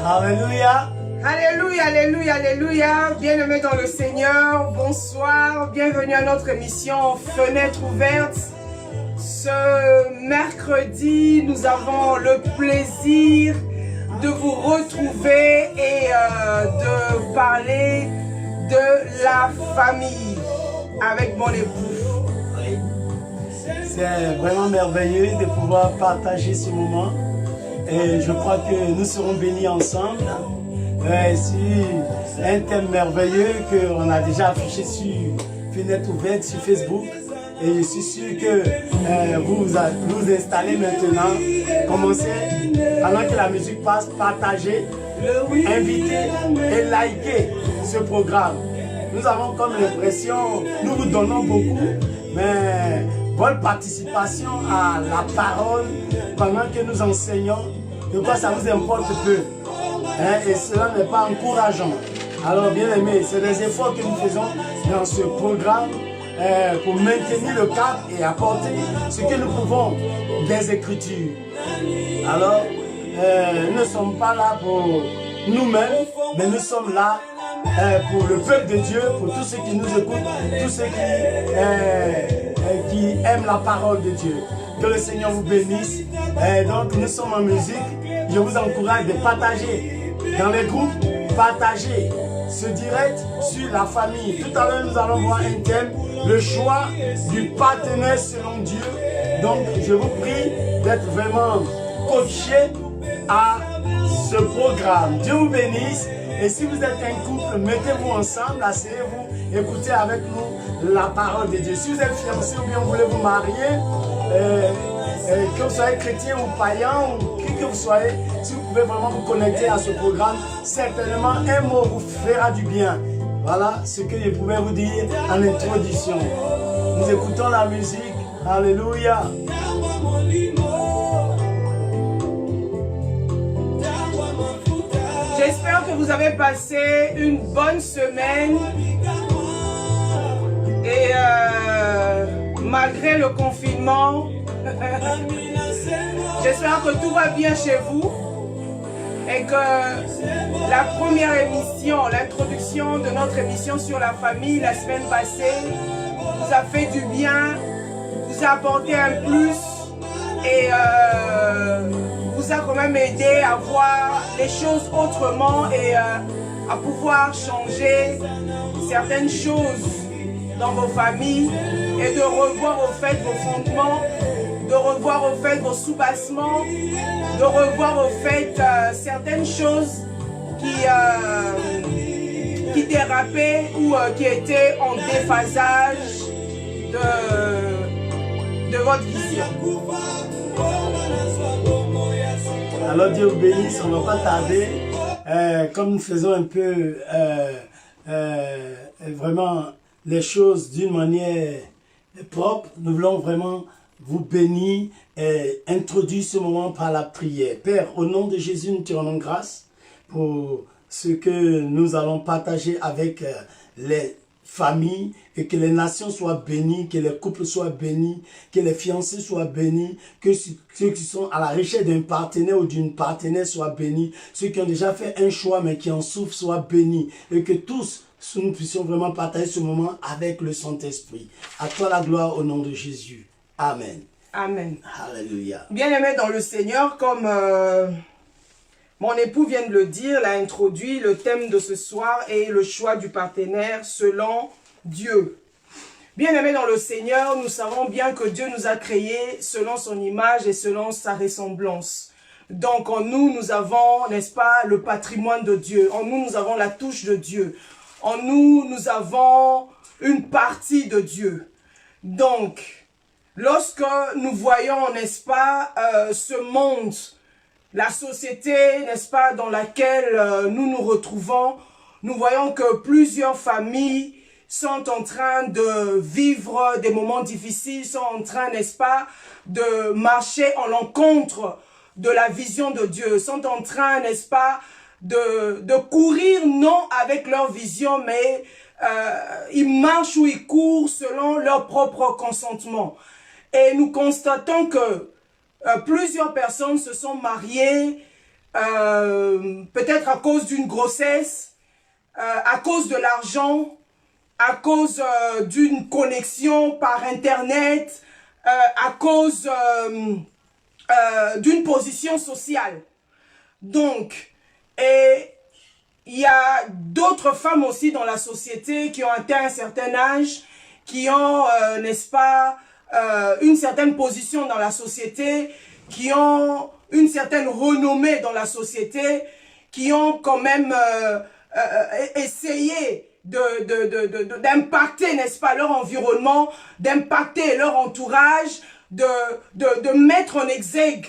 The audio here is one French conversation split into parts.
Alléluia. Alléluia, alléluia, alléluia. Bien-aimés dans le Seigneur, bonsoir. Bienvenue à notre émission Fenêtre ouverte. Ce mercredi, nous avons le plaisir de vous retrouver et de parler de la famille avec mon époux. Oui. C'est vraiment merveilleux de pouvoir partager ce moment. Et je crois que nous serons bénis ensemble sur un thème merveilleux qu'on a déjà affiché sur Fenêtre ouverte sur Facebook. Et je suis sûr que vous vous installez maintenant. Commencez, pendant que la musique passe, partagez, invitez et likez ce programme. Nous avons comme l'impression, nous vous donnons beaucoup, mais bonne participation à la parole pendant que nous enseignons, de quoi ça vous importe peu. Et cela n'est pas encourageant. Alors bien aimé, c'est des efforts que nous faisons dans ce programme pour maintenir le cap et apporter ce que nous pouvons des Écritures. Alors, nous ne sommes pas là pour nous-mêmes, mais nous sommes là pour le peuple de Dieu, pour tous ceux qui nous écoutent, tous ceux qui aiment la parole de Dieu. Que le Seigneur vous bénisse. Donc, nous sommes en musique. Je vous encourage de partager dans les groupes, partager ce direct sur la famille. Tout à l'heure, nous allons voir un thème, le choix du partenaire selon Dieu. Donc, je vous prie d'être vraiment coaché à ce programme. Dieu vous bénisse. Et si vous êtes un couple, mettez-vous ensemble, asseyez-vous, écoutez avec nous la parole de Dieu. Si vous êtes fiancé ou bien vous voulez vous marier, que vous soyez chrétien ou païen, ou qui que vous soyez, si vous pouvez vraiment vous connecter à ce programme, certainement un mot vous fera du bien. Voilà ce que je pouvais vous dire en introduction. Nous écoutons la musique. Alléluia. J'espère que vous avez passé une bonne semaine et malgré le confinement, j'espère que tout va bien chez vous et que la première émission, l'introduction de notre émission sur la famille la semaine passée vous a fait du bien, vous a apporté un plus et vous a quand même aidé à voir les choses autrement et à pouvoir changer certaines choses dans vos familles et de revoir au fait vos fondements, de revoir au fait vos soubassements, de revoir au fait certaines choses qui dérapaient ou qui étaient en déphasage de votre vision. Alors Dieu vous bénisse, on ne va pas tarder. Comme nous faisons un peu vraiment les choses d'une manière propre, nous voulons vraiment vous bénir et introduire ce moment par la prière. Père, au nom de Jésus, nous te rendons grâce pour ce que nous allons partager avec les familles et que les nations soient bénies, que les couples soient bénis, que les fiancés soient bénis, que ceux qui sont à la recherche d'un partenaire ou d'une partenaire soient bénis, ceux qui ont déjà fait un choix mais qui en souffrent soient bénis et que tous nous puissions vraiment partager ce moment avec le Saint-Esprit. À toi la gloire au nom de Jésus. Amen. Amen. Alléluia. Bien-aimés dans le Seigneur, comme mon époux vient de le dire, l'a introduit, le thème de ce soir est le choix du partenaire selon Dieu. Bien-aimés dans le Seigneur, nous savons bien que Dieu nous a créés selon son image et selon sa ressemblance. Donc en nous, nous avons, n'est-ce pas, le patrimoine de Dieu. En nous, nous avons la touche de Dieu. En nous, nous avons une partie de Dieu. Donc, lorsque nous voyons, n'est-ce pas, ce monde, la société, n'est-ce pas, dans laquelle nous nous retrouvons, nous voyons que plusieurs familles sont en train de vivre des moments difficiles, sont en train, n'est-ce pas, de marcher en l'encontre de la vision de Dieu, sont en train, n'est-ce pas, de courir non avec leur vision, mais ils marchent ou ils courent selon leur propre consentement. Et nous constatons que plusieurs personnes se sont mariées peut-être à cause d'une grossesse, à cause de l'argent, à cause d'une connexion par Internet, à cause d'une position sociale. Donc, et il y a d'autres femmes aussi dans la société qui ont atteint un certain âge, qui ont, n'est-ce pas, une certaine position dans la société, qui ont une certaine renommée dans la société, qui ont quand même essayé d'impacter, n'est-ce pas, leur environnement, d'impacter leur entourage, de mettre en exergue,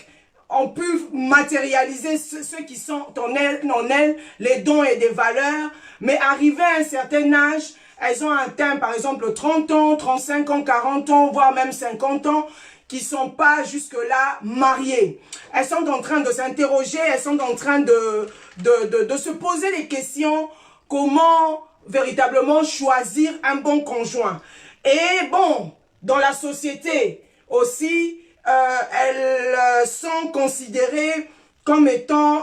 ont pu matérialiser ceux qui sont en elles, les dons et des valeurs, mais arrivé à un certain âge, elles ont atteint par exemple 30 ans, 35 ans, 40 ans, voire même 50 ans, qui ne sont pas jusque-là mariées. Elles sont en train de s'interroger, elles sont en train de se poser les questions, comment véritablement choisir un bon conjoint. Et bon, dans la société aussi, elles sont considérées comme étant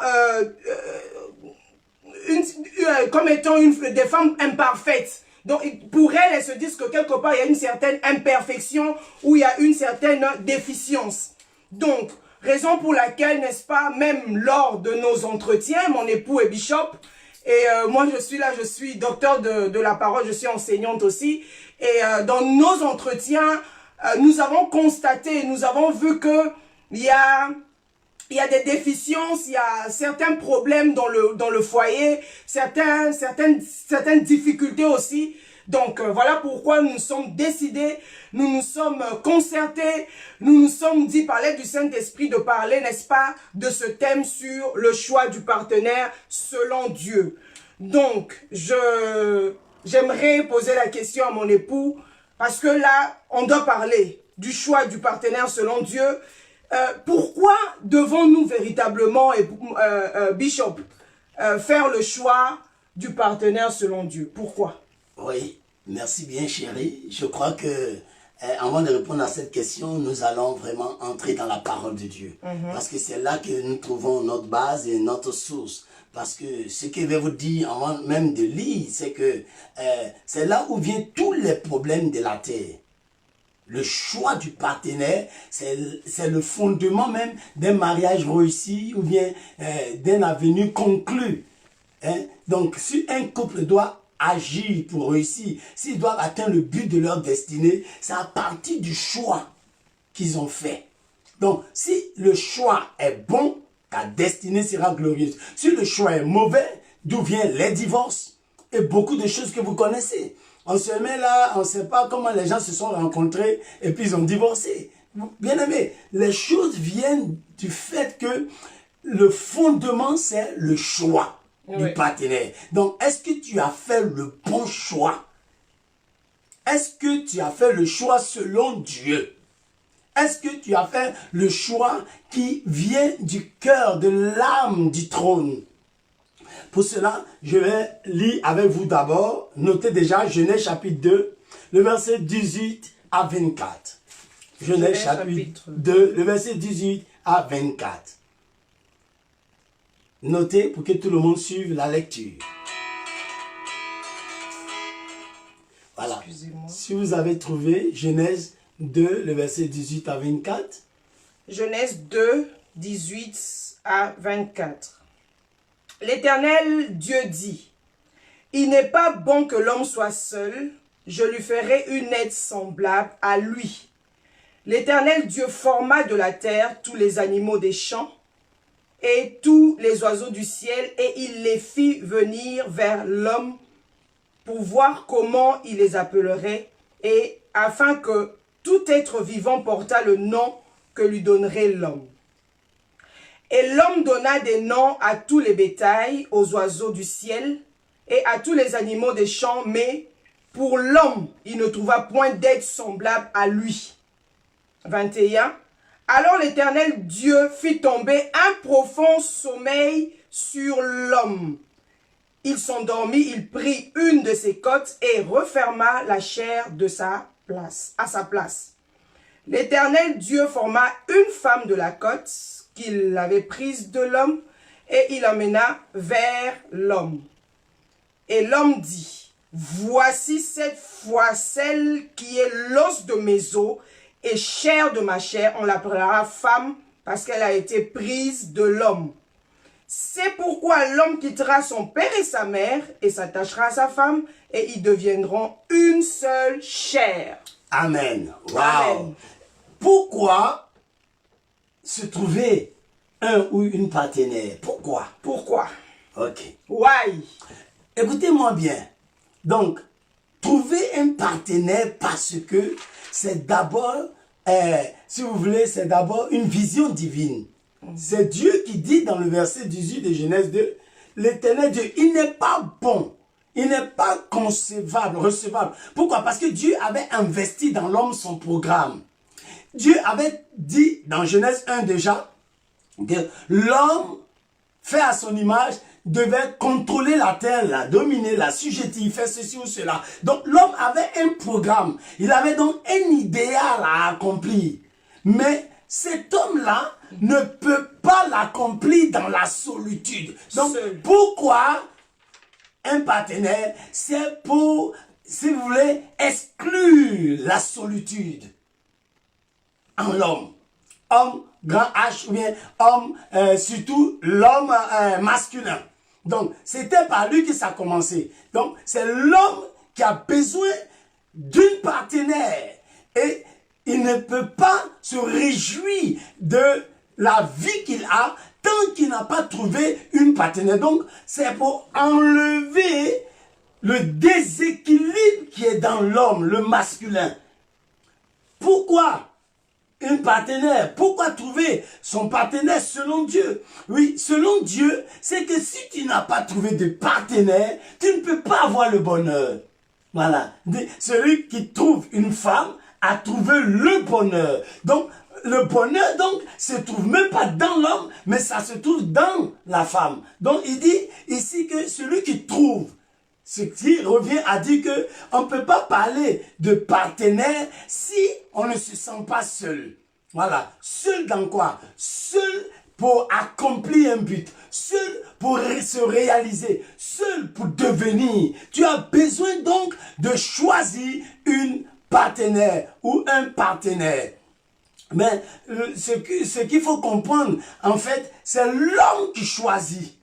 des femmes imparfaites. Donc, pour elles, elles se disent que quelque part, il y a une certaine imperfection ou il y a une certaine déficience. Donc, raison pour laquelle, n'est-ce pas, même lors de nos entretiens, mon époux est bishop, et moi, je suis là, je suis docteur de la parole, je suis enseignante aussi, et dans nos entretiens, nous avons constaté, nous avons vu que il y a des déficiences, il y a certains problèmes dans le foyer, certaines difficultés aussi. Donc voilà pourquoi nous sommes décidés, nous nous sommes concertés, nous nous sommes dit par l'aide du Saint-Esprit de parler, n'est-ce pas, de ce thème sur le choix du partenaire selon Dieu. Donc j'aimerais poser la question à mon époux, parce que là, on doit parler du choix du partenaire selon Dieu. Pourquoi devons-nous véritablement, Bishop, faire le choix du partenaire selon Dieu? Pourquoi? Oui, merci bien chérie. Je crois que avant de répondre à cette question, nous allons vraiment entrer dans la parole de Dieu. Parce que c'est là que nous trouvons notre base et notre source. Parce que ce que je vais vous dire avant même de lire, c'est que c'est là où viennent tous les problèmes de la terre. Le choix du partenaire, c'est le fondement même d'un mariage réussi ou bien d'un avenir conclu. Hein? Donc, si un couple doit agir pour réussir, s'ils doivent atteindre le but de leur destinée, c'est à partir du choix qu'ils ont fait. Donc, si le choix est bon, ta destinée sera glorieuse. Si le choix est mauvais, d'où viennent les divorces et beaucoup de choses que vous connaissez. On se met là, on ne sait pas comment les gens se sont rencontrés et puis ils ont divorcé. Bien aimé, les choses viennent du fait que le fondement, c'est le choix du partenaire. Donc, est-ce que tu as fait le bon choix? Est-ce que tu as fait le choix selon Dieu? Est-ce que tu as fait le choix qui vient du cœur, de l'âme du trône? Pour cela, je vais lire avec vous d'abord. Notez déjà Genèse chapitre 2, le verset 18 à 24. Genèse chapitre 2, le verset 18 à 24. Notez pour que tout le monde suive la lecture. Voilà. Si vous avez trouvé Genèse 2, le verset 18 à 24. Genèse 2, 18 à 24. L'Éternel Dieu dit, « Il n'est pas bon que l'homme soit seul, je lui ferai une aide semblable à lui. » L'Éternel Dieu forma de la terre tous les animaux des champs et tous les oiseaux du ciel, et il les fit venir vers l'homme pour voir comment il les appellerait, et afin que tout être vivant portât le nom que lui donnerait l'homme. Et l'homme donna des noms à tous les bétails, aux oiseaux du ciel et à tous les animaux des champs, mais pour l'homme, il ne trouva point d'aide semblable à lui. 21. Alors l'Éternel Dieu fit tomber un profond sommeil sur l'homme. Il s'endormit, il prit une de ses côtes et referma la chair à sa place. L'Éternel Dieu forma une femme de la côte qu'il avait prise de l'homme, et il l'amena vers l'homme. Et l'homme dit, voici cette fois celle qui est l'os de mes os et chair de ma chair. On l'appellera femme parce qu'elle a été prise de l'homme. C'est pourquoi l'homme quittera son père et sa mère et s'attachera à sa femme et ils deviendront une seule chair. Amen. Wow. Amen. Pourquoi se trouver un ou une partenaire? Pourquoi? Pourquoi? Ok. Why? Écoutez-moi bien. Donc, trouver un partenaire parce que c'est d'abord, si vous voulez, c'est d'abord une vision divine. C'est Dieu qui dit dans le verset 18 de Genèse 2, l'Éternel Dieu, il n'est pas bon, il n'est pas concevable, recevable. Pourquoi? Parce que Dieu avait investi dans l'homme son programme. Dieu avait dit dans Genèse 1 déjà, que l'homme fait à son image devait contrôler la terre, la dominer, la sujettir, faire ceci ou cela. Donc l'homme avait un programme, il avait donc un idéal à accomplir. Mais cet homme-là ne peut pas l'accomplir dans la solitude. Donc Seul. pourquoi un partenaire? C'est pour, si vous voulez, exclure la solitude en l'homme. Homme, grand H, ou bien homme, surtout l'homme masculin. Donc, c'était par lui que ça a commencé. Donc, c'est l'homme qui a besoin d'une partenaire. Et il ne peut pas se réjouir de la vie qu'il a tant qu'il n'a pas trouvé une partenaire. Donc, c'est pour enlever le déséquilibre qui est dans l'homme, le masculin. Pourquoi une partenaire? Pourquoi trouver son partenaire selon Dieu? Oui, selon Dieu, c'est que si tu n'as pas trouvé de partenaire, tu ne peux pas avoir le bonheur. Voilà. Celui qui trouve une femme a trouvé le bonheur. Donc, le bonheur, donc, se trouve même pas dans l'homme, mais ça se trouve dans la femme. Donc, il dit ici que celui qui trouve, ce qui revient à dire que on ne peut pas parler de partenaire si on ne se sent pas seul. Voilà. Seul dans quoi? Seul pour accomplir un but. Seul pour se réaliser. Seul pour devenir. Tu as besoin donc de choisir une partenaire ou un partenaire. Mais ce qu'il faut comprendre, en fait, c'est l'homme qui choisit.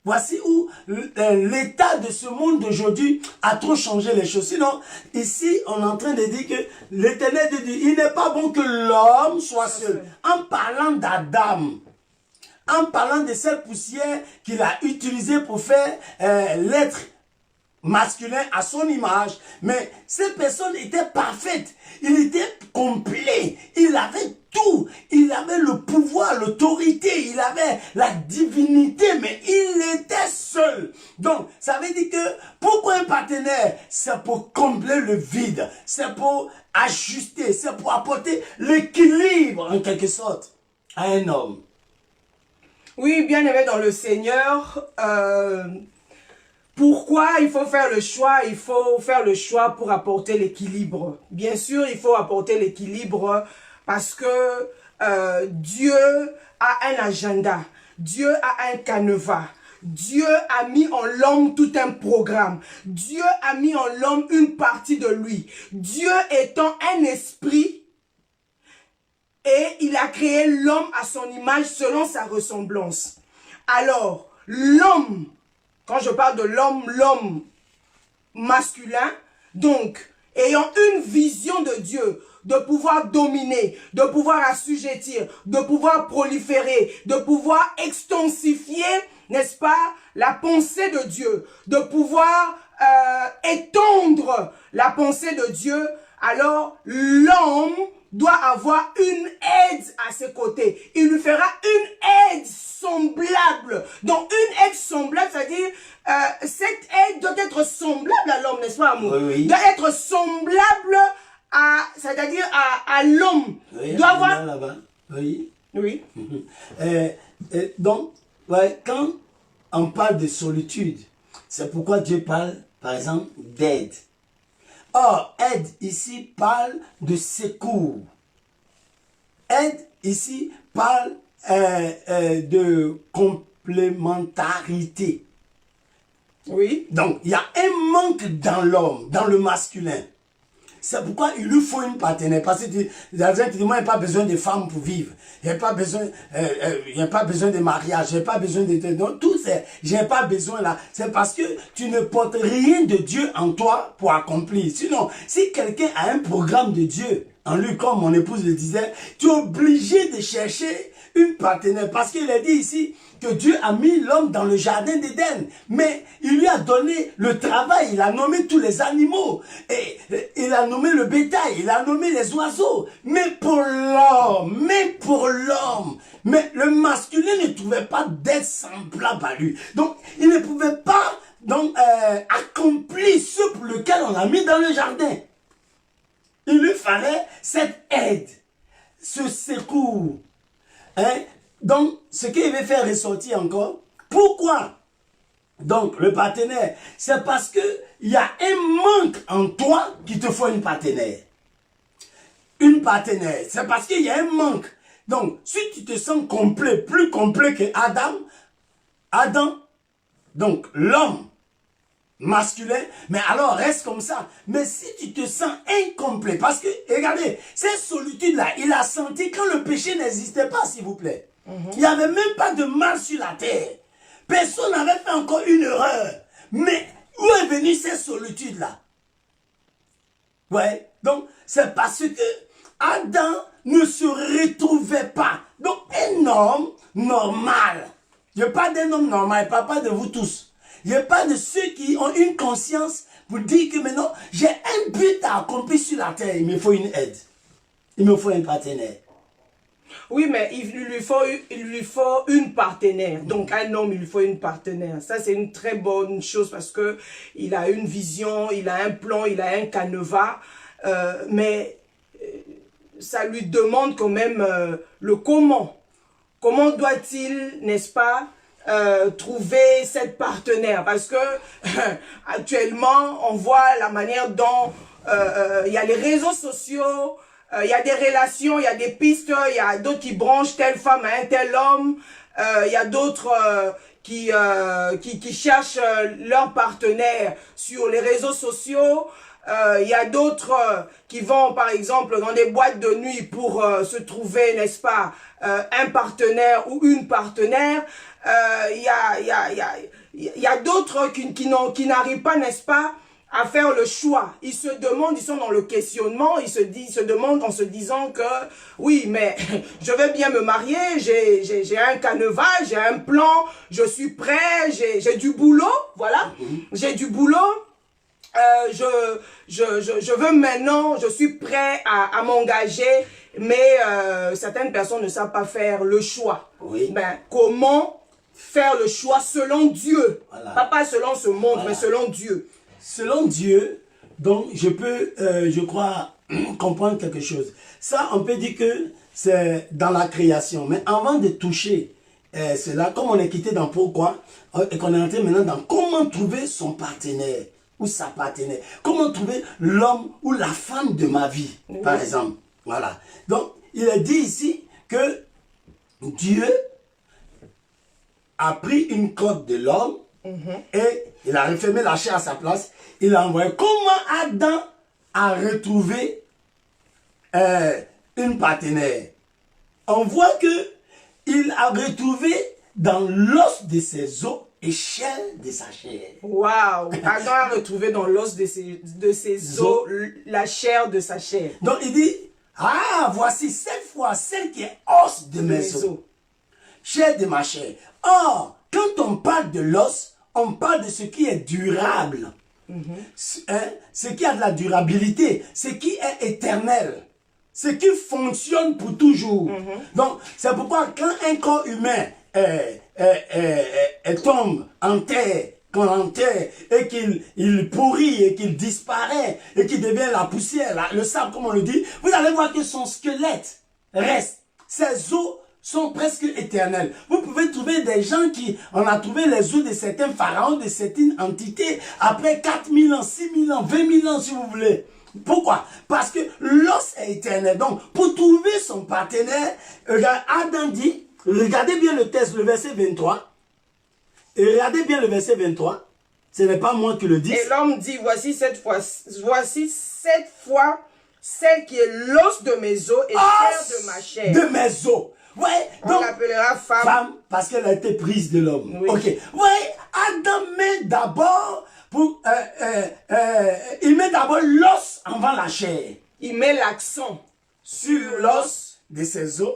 Voici où l'état de ce monde d'aujourd'hui a trop changé les choses. Sinon, ici, on est en train de dire que l'Éternel dit, il n'est pas bon que l'homme soit seul. En parlant d'Adam, en parlant de cette poussière qu'il a utilisée pour faire l'être masculin à son image, mais cette personne était parfaite, il était complet, il avait tout, il avait le pouvoir, l'autorité, il avait la divinité, mais il était seul. Donc, ça veut dire que pourquoi un partenaire? C'est pour combler le vide, c'est pour ajuster, c'est pour apporter l'équilibre en quelque sorte à un homme. Oui, bien aimé dans le Seigneur, pourquoi il faut faire le choix? Il faut faire le choix pour apporter l'équilibre. Bien sûr, il faut apporter l'équilibre parce que Dieu a un agenda. Dieu a un canevas. Dieu a mis en l'homme tout un programme. Dieu a mis en l'homme une partie de lui. Dieu étant un esprit, et il a créé l'homme à son image selon sa ressemblance. Alors, l'homme, quand je parle de l'homme, l'homme masculin, donc, ayant une vision de Dieu, de pouvoir dominer, de pouvoir assujettir, de pouvoir proliférer, de pouvoir extensifier, n'est-ce pas, la pensée de Dieu, de pouvoir étendre la pensée de Dieu, alors l'homme doit avoir une aide à ses côtés. Il lui fera une aide semblable. Donc, une aide semblable, c'est-à-dire, cette aide doit être semblable à l'homme, n'est-ce pas, amour? Oui, oui. Doit être semblable à, c'est-à-dire à l'homme. Oui, Doit avoir... là-bas. Oui. Oui. Donc, ouais, quand on parle de solitude, c'est pourquoi Dieu parle, par exemple, d'aide. Or, aide ici parle de secours. Aide ici parle de complémentarité. Oui. Donc, il y a un manque dans l'homme, dans le masculin. C'est pourquoi il lui faut une partenaire. Parce que il y a des gens qui disent, moi, il n'y a pas besoin de femmes pour vivre. Il n'y a pas besoin, de mariage. Il n'y a pas besoin de... Donc, tout c'est, j'ai pas besoin là. C'est parce que tu ne portes rien de Dieu en toi pour accomplir. Sinon, si quelqu'un a un programme de Dieu en lui, comme mon épouse le disait, tu es obligé de chercher une partenaire. Parce qu'il a dit ici que Dieu a mis l'homme dans le jardin d'Éden. Mais il lui a donné le travail. Il a nommé tous les animaux. Et il a nommé le bétail. Il a nommé les oiseaux. Mais pour l'homme, mais le masculin ne trouvait pas d'être semblable à lui. Donc, il ne pouvait pas accomplir ce pour lequel on l'a mis dans le jardin. Il lui fallait cette aide, ce secours. Hein? Donc, ce qu'il veut faire ressortir encore, pourquoi? Donc, le partenaire, c'est parce que il y a un manque en toi qu'il te faut une partenaire. Une partenaire, c'est parce qu'il y a un manque. Donc, si tu te sens complet, plus complet que Adam, donc l'homme masculin, mais alors reste comme ça. Mais si tu te sens incomplet, parce que, regardez, cette solitude-là, il a senti quand le péché n'existait pas, s'il vous plaît. Il n'y avait même pas de mal sur la terre. Personne n'avait fait encore une erreur. Mais où est venue cette solitude-là? Ouais, donc c'est parce que Adam ne se retrouvait pas. Donc un homme normal, je parle d'un homme normal, je ne parle pas de vous tous. Je parle de ceux qui ont une conscience pour dire que maintenant, j'ai un but à accomplir sur la terre, il me faut une aide. Il me faut un partenaire. Oui, mais il lui faut une partenaire. Donc, un homme, il lui faut une partenaire. Ça, c'est une très bonne chose parce que il a une vision, il a un plan, il a un canevas. Mais ça lui demande quand même le comment. Comment doit-il, n'est-ce pas, trouver cette partenaire? Parce que actuellement, on voit la manière dont il y a les réseaux sociaux. Il y a des relations, il y a des pistes, il y a d'autres qui branchent telle femme à un tel homme, il y a d'autres qui cherchent leur partenaire sur les réseaux sociaux, il y a d'autres qui vont par exemple dans des boîtes de nuit pour se trouver, n'est-ce pas, un partenaire ou une partenaire, il y a d'autres qui n'arrivent pas, n'est-ce pas, à faire le choix. Ils se demandent, ils sont dans le questionnement, ils se demandent en se disant que oui, mais je vais bien me marier, j'ai un canevas, j'ai un plan, je suis prêt, j'ai du boulot, voilà, j'ai du boulot, je veux maintenant, je suis prêt à m'engager, mais certaines personnes ne savent pas faire le choix. Oui. Ben, comment faire le choix selon Dieu? Voilà. Pas selon ce monde, Voilà. mais selon Dieu. Selon Dieu, donc je peux, je crois, comprendre quelque chose. Ça, on peut dire que c'est dans la création. Mais avant de toucher cela, comme on est quitté dans pourquoi, et qu'on est entré maintenant dans comment trouver son partenaire ou sa partenaire. Comment trouver l'homme ou la femme de ma vie, par exemple. Voilà. Donc, il est dit ici que Dieu a pris une côte de l'homme et il a refermé la chair à sa place. Il a envoyé. Comment Adam a retrouvé une partenaire? On voit que il a retrouvé dans l'os de ses os et chair de sa chair. Waouh! Adam a retrouvé dans l'os de ses os la chair de sa chair. Donc il dit, ah, voici cette fois celle qui est os de mes os, chair de ma chair. Or, quand on parle de l'os, on parle de ce qui est durable. Ce qui a de la durabilité, ce qui est éternel, ce qui fonctionne pour toujours. Donc, c'est pourquoi quand un corps humain tombe en terre, qu'on enterre, et qu'il pourrit, et qu'il disparaît, et qu'il devient la poussière, le sable, comme on le dit, vous allez voir que son squelette reste. Ses os sont presque éternels. Vous pouvez trouver des gens on a trouvé les os de certains pharaons, de certaines entités, après 4000 ans, 6000 ans, 20 000 ans, si vous voulez. Pourquoi? Parce que l'os est éternel. Donc, pour trouver son partenaire, Adam dit, regardez bien le texte, le verset 23, Et regardez bien le verset 23. Ce n'est pas moi qui le dis. Et l'homme dit, voici cette fois celle qui est l'os de mes os et chair de ma chair. De mes os. Ouais, on l'appellera femme. Femme, parce qu'elle a été prise de l'homme. Oui. Ok. Ouais, Adam met d'abord il met d'abord l'os avant la chair. Il met l'accent sur l'os de ses os.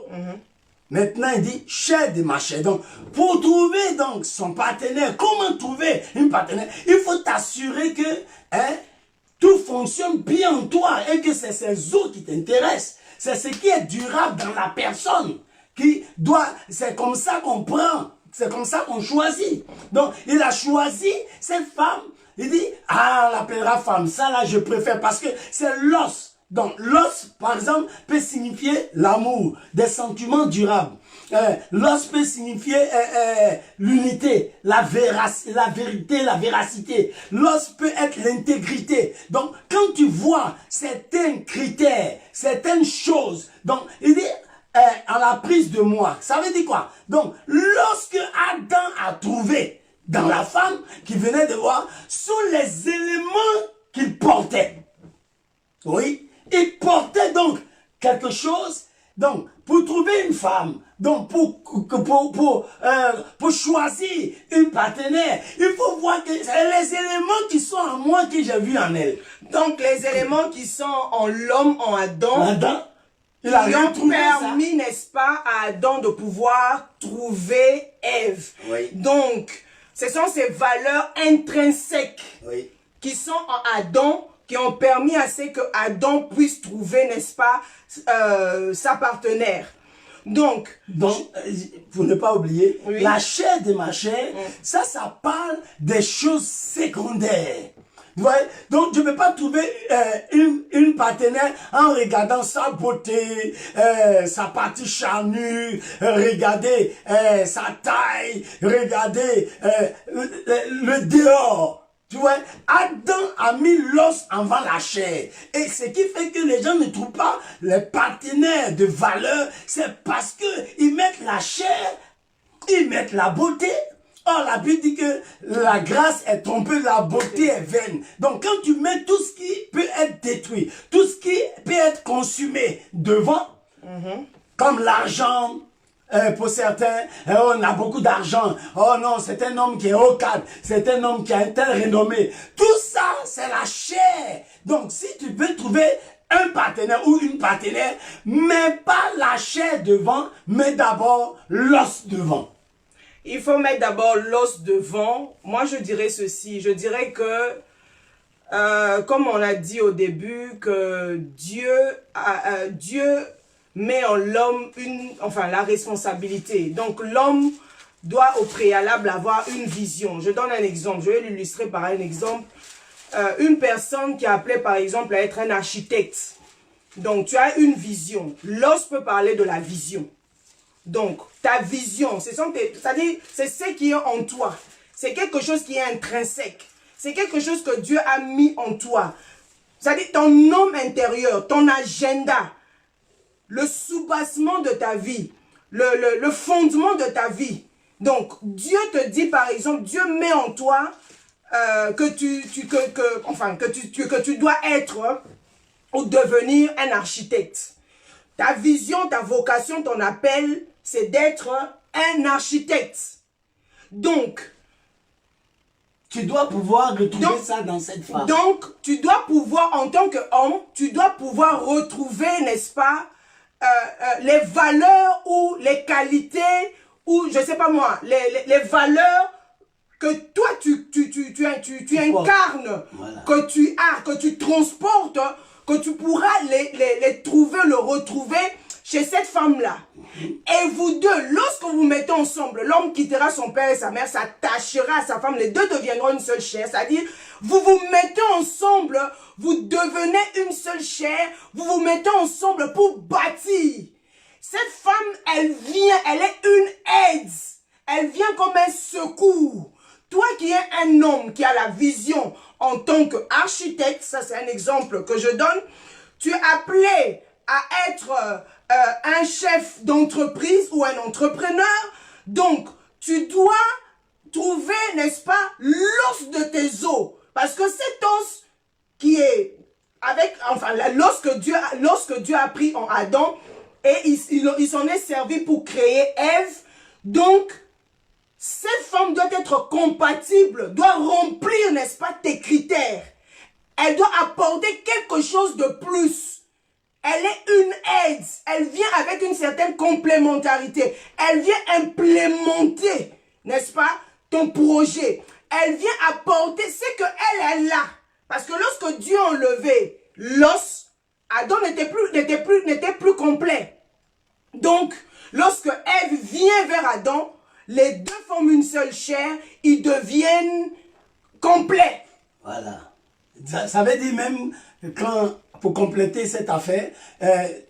Maintenant, il dit chair de ma chair. Donc, pour trouver donc son partenaire, comment trouver une partenaire? Il faut t'assurer que tout fonctionne bien en toi et que c'est ses os qui t'intéressent. C'est ce qui est durable dans la personne. C'est comme ça qu'on prend, c'est comme ça qu'on choisit. Donc, il a choisi cette femme. Il dit, ah, on l'appellera femme. Ça, là, je préfère parce que c'est l'os. Donc, l'os, par exemple, peut signifier l'amour, des sentiments durables. L'os peut signifier l'unité, la vérité, la véracité. L'os peut être l'intégrité. Donc, quand tu vois certains critères, certaines choses, donc, il dit, en la prise de moi. Ça veut dire quoi? Donc, lorsque Adam a trouvé dans la femme qui venait de voir, sont les éléments qu'il portait. Oui, il portait donc quelque chose. Donc, pour trouver une femme, donc pour choisir une partenaire, il faut voir que c'est les éléments qui sont en moi que j'ai vu en elle. Donc, les éléments qui sont en l'homme, en Adam, il a qui ont permis, n'est-ce pas, à Adam de pouvoir trouver Ève. Oui. Donc, ce sont ces valeurs intrinsèques qui sont en Adam, qui ont permis à ce que Adam puisse trouver, n'est-ce pas, sa partenaire. Donc, pour ne pas oublier, la chair de ma chair, ça parle des choses secondaires. Ouais. Donc, je ne peux pas trouver une partenaire en regardant sa beauté, sa partie charnue, regarder sa taille, regarder le dehors. Tu vois, Adam a mis l'os avant la chair. Et ce qui fait que les gens ne trouvent pas les partenaires de valeur, c'est parce qu'ils mettent la chair, ils mettent la beauté. Or, la Bible dit que la grâce est trompeuse, la beauté est vaine. Donc, quand tu mets tout ce qui peut être détruit, tout ce qui peut être consumé devant, comme l'argent, pour certains, on a beaucoup d'argent. Oh non, c'est un homme qui est au cadre. C'est un homme qui a une telle renommée. Tout ça, c'est la chair. Donc, si tu veux trouver un partenaire ou une partenaire, mets pas la chair devant, mais d'abord l'os devant. Il faut mettre d'abord l'os devant. Moi, je dirais ceci. Je dirais que, comme on a dit au début, que Dieu met en l'homme la responsabilité. Donc, l'homme doit au préalable avoir une vision. Je donne un exemple. Je vais l'illustrer par un exemple. Une personne qui est appelée, par exemple, à être un architecte. Donc, tu as une vision. L'os peut parler de la vision. Donc, ta vision, c'est-à-dire, c'est ce qui est en toi. C'est quelque chose qui est intrinsèque. C'est quelque chose que Dieu a mis en toi. C'est-à-dire ton homme intérieur, ton agenda, le soubassement de ta vie, le fondement de ta vie. Donc, Dieu te dit, par exemple, Dieu met en toi que tu dois être ou devenir un architecte. Ta vision, ta vocation, ton appel, c'est d'être un architecte. Donc, tu dois pouvoir retrouver ça dans cette femme. Donc, tu dois pouvoir, en tant qu'homme, tu dois pouvoir retrouver, n'est-ce pas, les valeurs ou les qualités, ou je sais pas moi, les valeurs que toi, tu incarnes, que tu as, que tu transportes, que tu pourras les trouver, le retrouver chez cette femme-là. Et vous deux, lorsque vous mettez ensemble, l'homme quittera son père et sa mère, s'attachera à sa femme, les deux deviendront une seule chair, c'est-à-dire, vous vous mettez ensemble, vous devenez une seule chair, vous vous mettez ensemble pour bâtir. Cette femme, elle vient, elle est une aide, elle vient comme un secours. Toi qui es un homme qui a la vision en tant qu'architecte, ça c'est un exemple que je donne, tu es appelé à être un chef d'entreprise ou un entrepreneur. Donc, tu dois trouver, n'est-ce pas, l'os de tes os. Parce que cet os qui est avec, enfin, lorsque Dieu a pris en Adam, et il s'en est servi pour créer Ève, donc, cette femme doit être compatible, doit remplir, n'est-ce pas, tes critères. Elle doit apporter quelque chose de plus. Elle est une aide. Elle vient avec une certaine complémentarité. Elle vient implémenter, n'est-ce pas, ton projet. Elle vient apporter ce qu'elle est là. Parce que lorsque Dieu a enlevé l'os, Adam n'était plus complet. Donc, lorsque Ève vient vers Adam, les deux forment une seule chair, ils deviennent complets. Voilà. Ça veut dire même, quand, pour compléter cette affaire,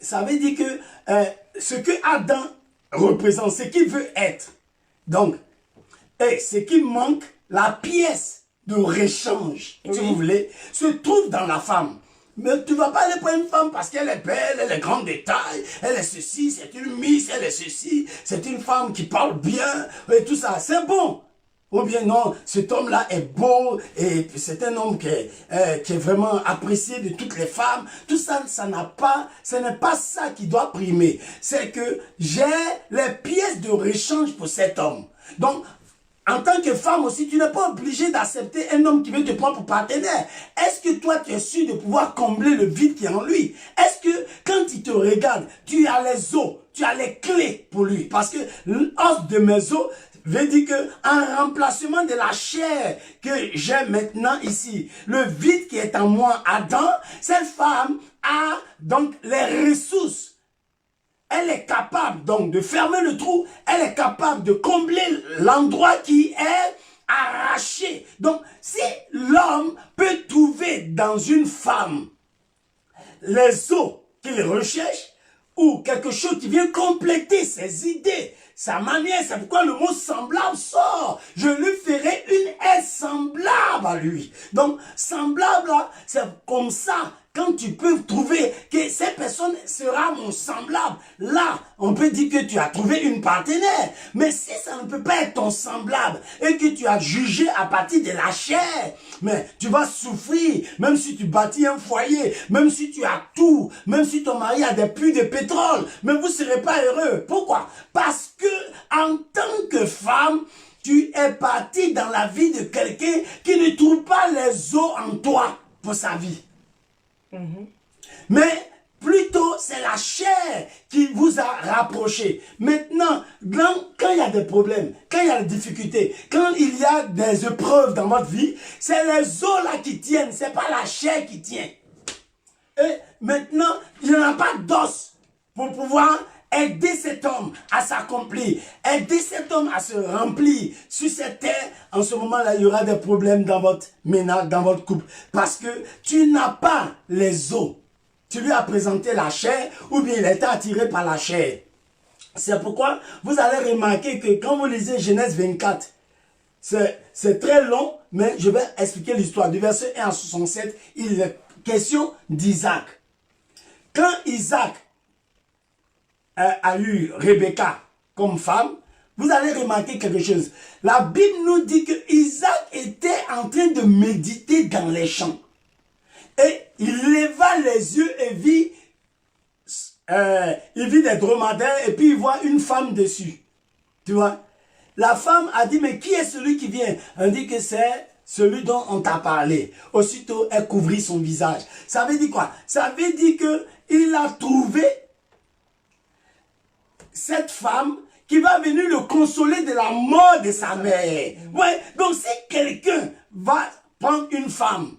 ça veut dire que ce que Adam représente, ce qu'il veut être, donc, et ce qui manque, la pièce de rechange, si vous voulez, se trouve dans la femme. Mais tu ne vas pas aller prendre une femme parce qu'elle est belle, elle est grande de taille, elle est ceci, c'est une miss, elle est ceci, c'est une femme qui parle bien, et tout ça, c'est bon. Ou bien non, cet homme-là est beau, et c'est un homme qui est vraiment apprécié de toutes les femmes. Tout ça, ce n'est pas ça qui doit primer. C'est que j'ai les pièces de rechange pour cet homme. Donc, en tant que femme aussi, tu n'es pas obligé d'accepter un homme qui veut te prendre pour partenaire. Est-ce que toi, tu es sûr de pouvoir combler le vide qui est en lui? Est-ce que quand il te regarde, tu as les os, tu as les clés pour lui? Parce que l'os de mes os veut dire que en remplacement de la chair que j'ai maintenant ici, le vide qui est en moi, Adam, cette femme a donc les ressources. Elle est capable donc de fermer le trou, elle est capable de combler l'endroit qui est arraché. Donc, si l'homme peut trouver dans une femme les os qu'il recherche, ou quelque chose qui vient compléter ses idées, sa manière, c'est pourquoi le mot semblable sort. Je lui ferai une aide semblable à lui. Donc, semblable, là, c'est comme ça. Quand tu peux trouver que cette personne sera mon semblable, là, on peut dire que tu as trouvé une partenaire. Mais si ça ne peut pas être ton semblable et que tu as jugé à partir de la chair, mais tu vas souffrir, même si tu bâtis un foyer, même si tu as tout, même si ton mari a des puits de pétrole, mais vous ne serez pas heureux. Pourquoi? Parce que en tant que femme, tu es parti dans la vie de quelqu'un qui ne trouve pas les os en toi pour sa vie. Mais plutôt, c'est la chair qui vous a rapproché. Maintenant, quand il y a des problèmes, quand il y a des difficultés, quand il y a des épreuves dans votre vie, c'est les os là qui tiennent, c'est pas la chair qui tient. Et maintenant, il n'y en a pas d'os pour pouvoir aider cet homme à s'accomplir, aider cet homme à se remplir. Sur cette terre, en ce moment-là, il y aura des problèmes dans votre ménage, dans votre couple. Parce que tu n'as pas les os. Tu lui as présenté la chair, ou bien il a été attiré par la chair. C'est pourquoi vous allez remarquer que quand vous lisez Genèse 24, c'est très long, mais je vais expliquer l'histoire. Du verset 1 à 67, il est question d'Isaac. Quand Isaac a eu Rebecca comme femme, vous allez remarquer quelque chose. La Bible nous dit que Isaac était en train de méditer dans les champs. Et il leva les yeux et vit des dromadaires et puis il voit une femme dessus. Tu vois? La femme a dit, mais qui est celui qui vient? Elle dit que c'est celui dont on t'a parlé. Aussitôt, elle couvrit son visage. Ça veut dire quoi? Ça veut dire qu'il a trouvé cette femme qui va venir le consoler de la mort de sa mère. Ouais, donc si quelqu'un va prendre une femme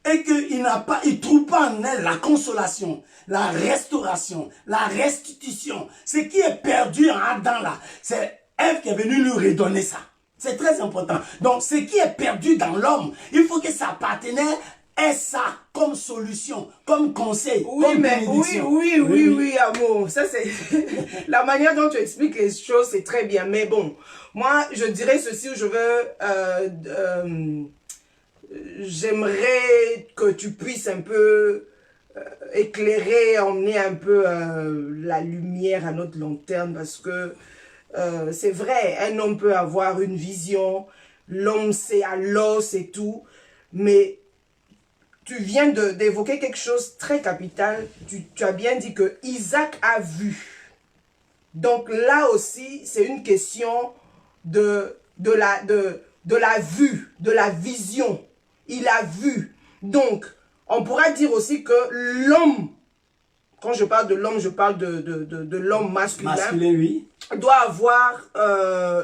et qu'il ne trouve pas en elle la consolation, la restauration, la restitution, ce qui est perdu en Adam là, c'est Ève qui est venue lui redonner ça. C'est très important. Donc, ce qui est perdu dans l'homme, il faut que sa partenaire ait ça comme solution, comme conseil, oui, comme mais bénédiction. oui, amour. Ça, c'est la manière dont tu expliques les choses, c'est très bien. Mais bon, moi, je dirais ceci, je veux... j'aimerais que tu puisses un peu éclairer, emmener un peu la lumière à notre lanterne parce que c'est vrai, un homme peut avoir une vision, l'homme c'est à l'os et tout, mais tu viens d'évoquer quelque chose de très capital. Tu as bien dit que Isaac a vu. Donc là aussi, c'est une question de la vue, de la vision. Il a vu. Donc, on pourra dire aussi que l'homme, quand je parle de l'homme, je parle de l'homme masculin, Oui. doit avoir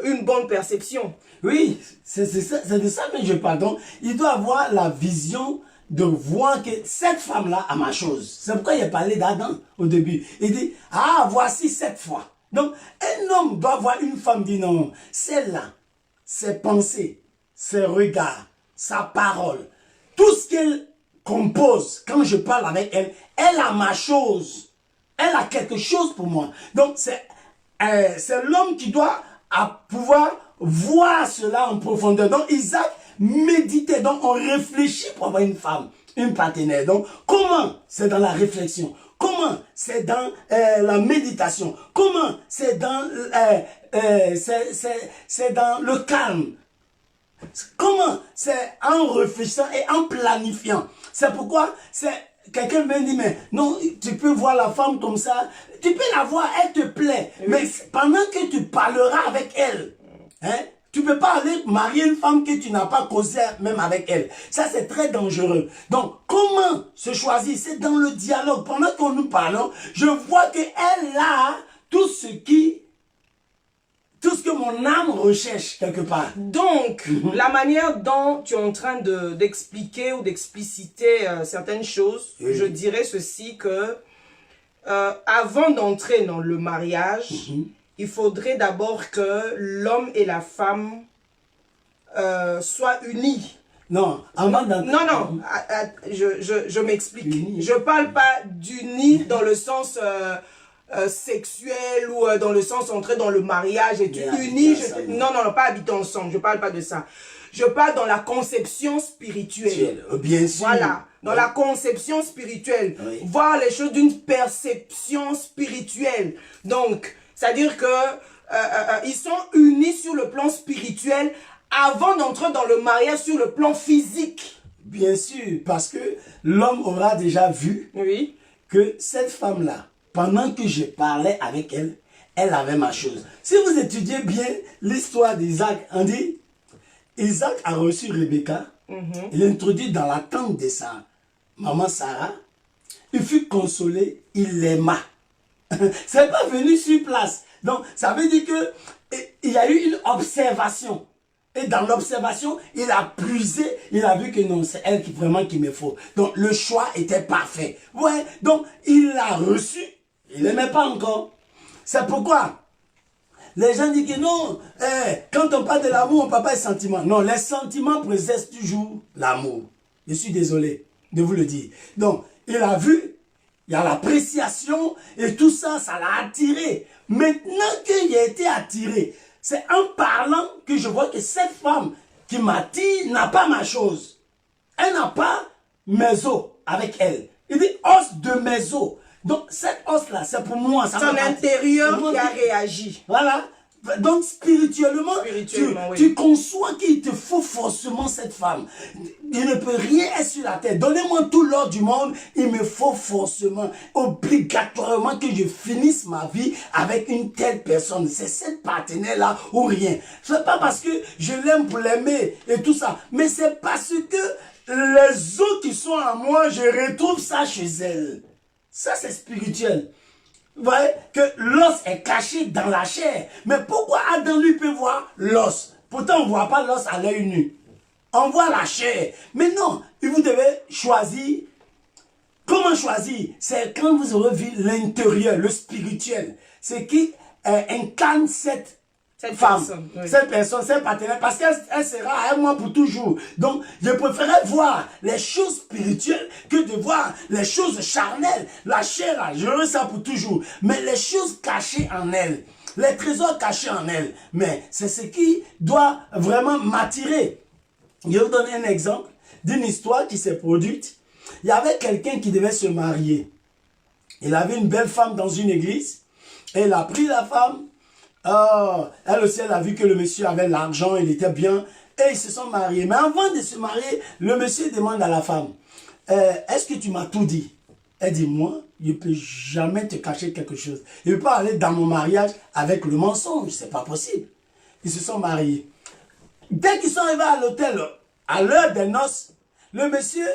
une bonne perception. Oui, c'est de ça que je parle. Donc, il doit avoir la vision de voir que cette femme-là a ma chose. C'est pourquoi il a parlé d'Adam au début. Il dit, ah, voici cette fois. Donc, un homme doit voir une femme, dit non, celle-là, ses pensées, ses regards, sa parole, tout ce qu'elle compose, quand je parle avec elle, elle a ma chose. Elle a quelque chose pour moi. Donc, c'est l'homme qui doit pouvoir voir cela en profondeur. Donc, Isaac méditait. Donc, on réfléchit pour avoir une femme, une partenaire. Donc, comment? C'est dans la réflexion. Comment? C'est dans la méditation. Comment? C'est dans le calme. Comment? C'est en réfléchissant et en planifiant. C'est pourquoi quelqu'un me dit, mais non, tu peux voir la femme comme ça. Tu peux la voir, elle te plaît. Oui. Mais pendant que tu parleras avec elle, hein, tu ne peux pas aller marier une femme que tu n'as pas causé même avec elle. Ça, c'est très dangereux. Donc, comment se choisir? C'est dans le dialogue. Pendant que nous parlons, je vois qu'elle a tout ce que mon âme recherche quelque part. Donc, la manière dont tu es en train d'expliquer ou d'expliciter certaines choses, oui. Je dirais ceci que avant d'entrer dans le mariage, il faudrait d'abord que l'homme et la femme soient unis. Non, avant d'entrer... Non, je m'explique. Je parle pas d'unis dans le sens... sexuel ou dans le sens entrer dans le mariage et tout uni. Non, pas habiter ensemble. Je parle pas de ça. Je parle dans la conception spirituelle. Bien sûr. Voilà. Dans la conception spirituelle. Oui. Voir les choses d'une perception spirituelle. Donc, c'est-à-dire que ils sont unis sur le plan spirituel avant d'entrer dans le mariage sur le plan physique. Bien sûr, parce que l'homme aura déjà vu que cette femme-là, pendant que je parlais avec elle, elle avait ma chose. Si vous étudiez bien l'histoire d'Isaac, on dit, Isaac a reçu Rebecca, il l'introduit dans la tente de sa maman Sarah, il fut consolé, il l'aima. C'est pas venu sur place. Donc, ça veut dire que il y a eu une observation. Et dans l'observation, il a puisé, il a vu que non, c'est elle qui vraiment qui me faut. Donc, le choix était parfait. Ouais, donc, il l'a reçu. Il n'aimait pas encore. C'est pourquoi les gens disent que non, quand on parle de l'amour, on ne parle pas des sentiments. Non, les sentiments précèdent toujours l'amour. Je suis désolé de vous le dire. Donc, il a vu, il y a l'appréciation et tout ça, ça l'a attiré. Maintenant qu'il a été attiré, c'est en parlant que je vois que cette femme qui m'attire n'a pas ma chose. Elle n'a pas mes os avec elle. Il dit os de mes os. Donc, cette os-là, c'est pour moi. Son intérieur qui a réagi. Voilà. Donc, spirituellement tu conçois qu'il te faut forcément cette femme. Il ne peut rien être sur la terre. Donnez-moi tout l'or du monde. Il me faut forcément, obligatoirement que je finisse ma vie avec une telle personne. C'est cette partenaire-là ou rien. Ce n'est pas parce que je l'aime pour l'aimer et tout ça. Mais c'est parce que les autres qui sont à moi, je retrouve ça chez elle. Ça, c'est spirituel. Vous voyez que l'os est caché dans la chair. Mais pourquoi Adam, lui, peut voir l'os? Pourtant, on ne voit pas l'os à l'œil nu. On voit la chair. Mais non, vous devez choisir. Comment choisir? C'est quand vous aurez vu l'intérieur, le spirituel. C'est qui incarne cette femme, cette personne, cette partenaire, parce qu'elle sera avec moi pour toujours. Donc, je préférais voir les choses spirituelles que de voir les choses charnelles. La chair, là, je veux ça pour toujours. Mais les choses cachées en elle, les trésors cachés en elle, mais c'est ce qui doit vraiment m'attirer. Je vais vous donner un exemple d'une histoire qui s'est produite. Il y avait quelqu'un qui devait se marier. Il avait une belle femme dans une église, et il a pris la femme. Elle aussi, elle a vu que le monsieur avait l'argent, il était bien, et ils se sont mariés. Mais avant de se marier, le monsieur demande à la femme, est-ce que tu m'as tout dit? Elle dit, moi, je ne peux jamais te cacher quelque chose. Je ne peux pas aller dans mon mariage avec le mensonge, c'est pas possible. Ils se sont mariés. Dès qu'ils sont arrivés à l'hôtel, à l'heure des noces, le monsieur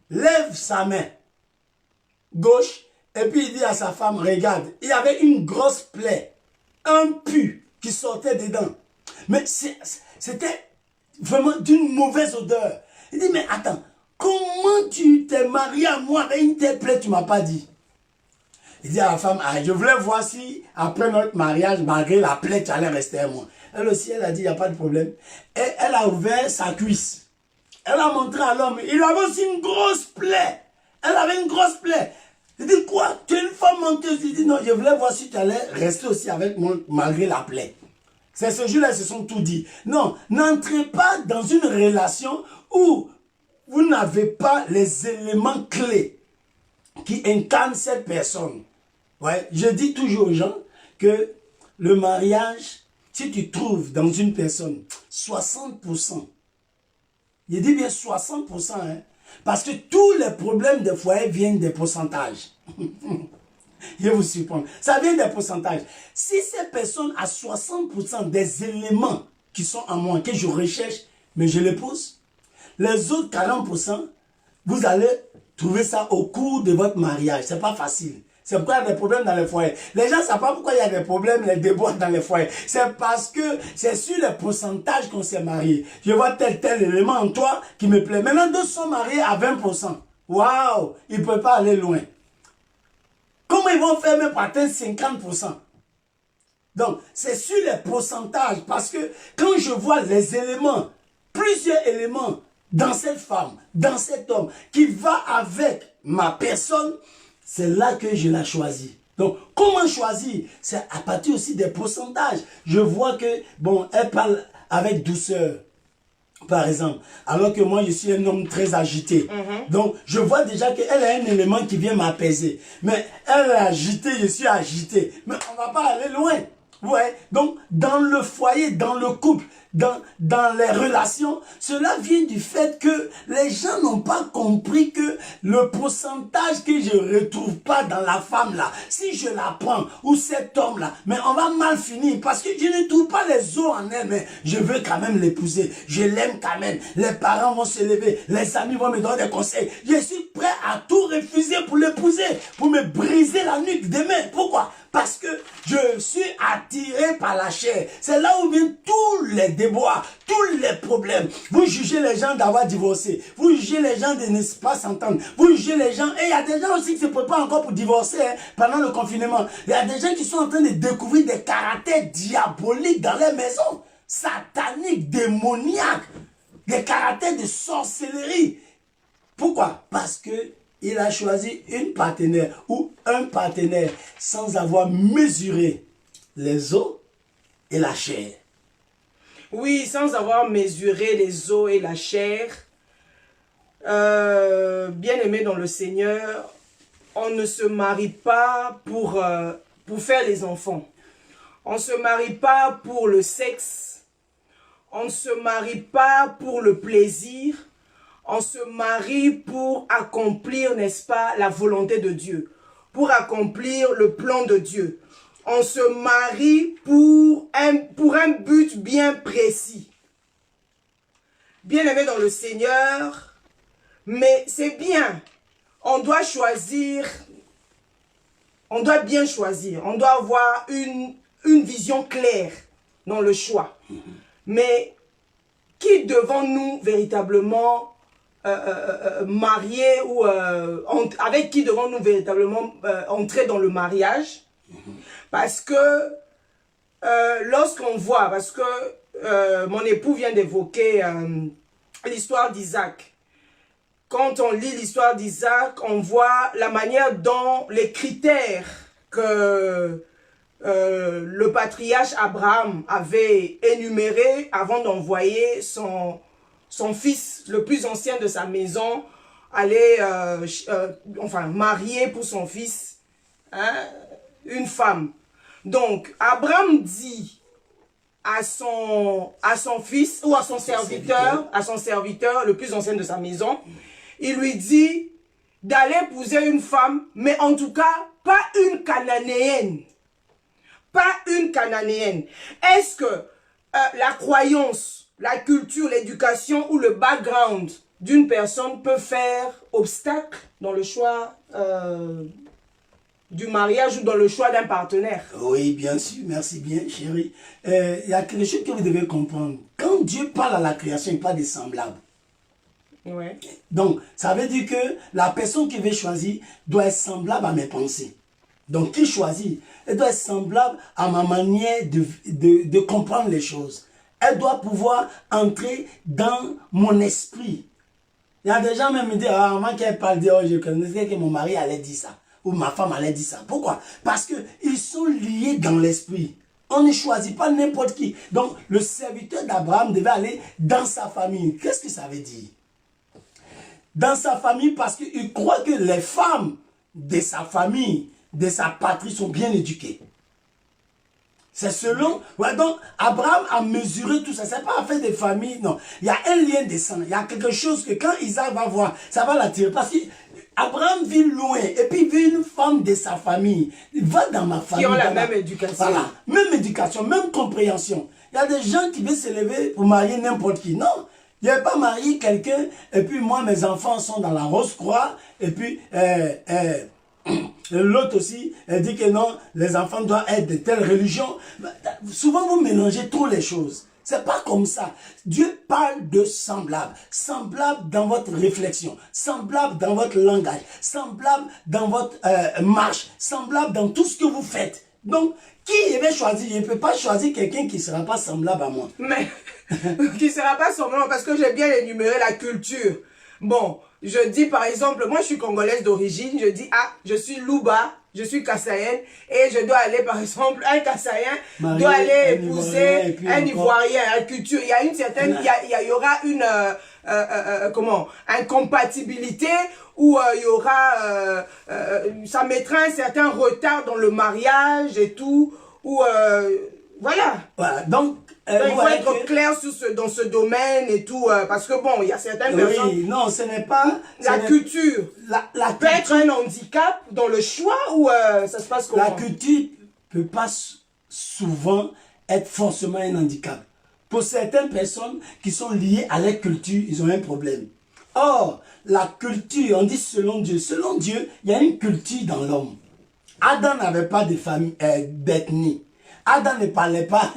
lève sa main gauche et puis il dit à sa femme, regarde, il y avait une grosse plaie, un pu qui sortait dedans. Mais c'était vraiment d'une mauvaise odeur. Il dit, mais attends, comment tu t'es marié à moi avec une telle plaie, tu ne m'as pas dit? Il dit à la femme, ah, je voulais voir si après notre mariage, malgré la plaie, tu allais rester à moi. Elle aussi, elle a dit, il n'y a pas de problème. Et elle a ouvert sa cuisse. Elle a montré à l'homme, il avait aussi une grosse plaie. Elle avait une grosse plaie. Il dit, quoi? Tu es une femme menteuse. Il dit, non, je voulais voir si tu allais rester aussi avec moi, malgré la plaie. C'est ce jour-là, ils se sont tout dit. Non, n'entrez pas dans une relation où vous n'avez pas les éléments clés qui incarnent cette personne. Ouais, je dis toujours aux gens que le mariage, si tu trouves dans une personne 60%, je dis bien 60%, hein, parce que tous les problèmes des foyers viennent des pourcentages. Je vous surprends. Ça vient des pourcentages. Si cette personne a 60% des éléments qui sont en moi, que je recherche, mais je l'épouse, les autres 40%, vous allez trouver ça au cours de votre mariage. C'est pas facile. C'est pourquoi il y a des problèmes dans les foyers. Les gens ne savent pas pourquoi il y a des problèmes, les déboires dans les foyers. C'est parce que c'est sur les pourcentages qu'on s'est marié. Je vois tel élément en toi qui me plaît. Maintenant, deux sont mariés à 20%. Waouh! Ils ne peuvent pas aller loin. Comment ils vont faire même pour atteindre 50%? Donc, c'est sur les pourcentages. Parce que quand je vois les éléments, plusieurs éléments dans cette femme, dans cet homme, qui va avec ma personne, c'est là que je l'ai choisi. Donc, comment choisir? C'est à partir aussi des pourcentages. Je vois que, bon, elle parle avec douceur, par exemple. Alors que moi, je suis un homme très agité. Donc, je vois déjà qu'elle a un élément qui vient m'apaiser. Mais elle est agitée, je suis agité. Mais on ne va pas aller loin. Ouais. Donc, dans le foyer, dans le couple, dans les relations, cela vient du fait que les gens n'ont pas compris que le pourcentage que je ne retrouve pas dans la femme là, si je la prends, ou cet homme là, mais on va mal finir parce que je ne trouve pas les os en elle, mais je veux quand même l'épouser, je l'aime quand même, les parents vont se lever, les amis vont me donner des conseils, je suis prêt à tout refuser pour l'épouser, pour me briser la nuque demain. Pourquoi? Parce que je suis attiré par la chair. C'est là où viennent tous les déboires, tous les problèmes. Vous jugez les gens d'avoir divorcé. Vous jugez les gens de ne pas s'entendre. Vous jugez les gens. Et il y a des gens aussi qui ne se préparent encore pour divorcer pendant le confinement. Il y a des gens qui sont en train de découvrir des caractères diaboliques dans les maisons. Sataniques, démoniaques. Des caractères de sorcellerie. Pourquoi? Parce que il a choisi une partenaire ou un partenaire sans avoir mesuré les os et la chair. Oui, sans avoir mesuré les os et la chair. Bien-aimé dans le Seigneur, on ne se marie pas pour faire les enfants. On ne se marie pas pour le sexe. On ne se marie pas pour le plaisir. On se marie pour accomplir, n'est-ce pas, la volonté de Dieu, pour accomplir le plan de Dieu. On se marie pour un but bien précis. Bien-aimé dans le Seigneur, mais c'est bien. On doit choisir, on doit bien choisir, on doit avoir une vision claire dans le choix. Mais qui devons-nous véritablement mariés ou avec qui devons-nous véritablement entrer dans le mariage? Parce que lorsqu'on voit, parce que mon époux vient d'évoquer l'histoire d'Isaac. Quand on lit l'histoire d'Isaac, on voit la manière dont les critères que le patriarche Abraham avait énumérés avant d'envoyer son fils, le plus ancien de sa maison, aller marier pour son fils une femme. Donc, Abraham dit à son fils ou à son serviteur, le plus ancien de sa maison, il lui dit d'aller épouser une femme, mais en tout cas, pas une cananéenne. Pas une cananéenne. Est-ce que la croyance, la culture, l'éducation ou le background d'une personne peut faire obstacle dans le choix du mariage ou dans le choix d'un partenaire? Oui, bien sûr, merci bien, chérie. Il y a quelque chose que vous devez comprendre. Quand Dieu parle à la création, il parle des semblables. Ouais. Donc, ça veut dire que la personne qui veut choisir doit être semblable à mes pensées. Donc, qui choisit? Elle doit être semblable à ma manière de comprendre les choses. Elle doit pouvoir entrer dans mon esprit. Il y a des gens même qui disent, avant qu'elle parle, oh, je connaissais que mon mari allait dire ça. Ou ma femme allait dire ça. Pourquoi? Parce qu'ils sont liés dans l'esprit. On ne choisit pas n'importe qui. Donc, le serviteur d'Abraham devait aller dans sa famille. Qu'est-ce que ça veut dire? Dans sa famille, parce qu'il croit que les femmes de sa famille, de sa patrie, sont bien éduquées. C'est selon... Ouais, donc, Abraham a mesuré tout ça. Ce n'est pas affaire de famille, non. Il y a un lien de sang. Il y a quelque chose que quand Isaac va voir, ça va l'attirer. Parce qu'Abraham vit loin. Et puis, il vit une femme de sa famille. Il va dans ma famille. Qui ont la même éducation. Voilà. Même éducation, même compréhension. Il y a des gens qui veulent se lever pour marier n'importe qui. Non. Je n'ai pas marié quelqu'un, et puis moi, mes enfants sont dans la Rose-Croix, et puis l'autre aussi, elle dit que non, les enfants doivent être de telle religion. Souvent, vous mélangez trop les choses. C'est pas comme ça. Dieu parle de semblable. Semblable dans votre réflexion. Semblable dans votre langage. Semblable dans votre marche. Semblable dans tout ce que vous faites. Donc, qui je vais choisir? Je ne peux pas choisir quelqu'un qui ne sera pas semblable à moi. Mais, qui ne sera pas semblable, parce que j'ai bien énuméré la culture. Bon, je dis par exemple, moi je suis congolaise d'origine, je dis, ah, je suis Louba, je suis Kassaïenne, et je dois aller par exemple, un Kassaïen doit aller épouser un Ivoirien, la culture. Il y a une certaine, il y aura une, incompatibilité, où il y aura, ça mettra un certain retard dans le mariage et tout, ou voilà. Voilà, donc il faut être clair dans ce domaine et tout, parce que bon, il y a certaines personnes... Oui, non, ce n'est pas... La culture peut être un handicap dans le choix ou ça se passe comment? La culture ne peut pas souvent être forcément un handicap. Pour certaines personnes qui sont liées à leur culture, ils ont un problème. Or, la culture, on dit selon Dieu. Selon Dieu, il y a une culture dans l'homme. Adam n'avait pas de famille, d'ethnie. Adam ne parlait pas,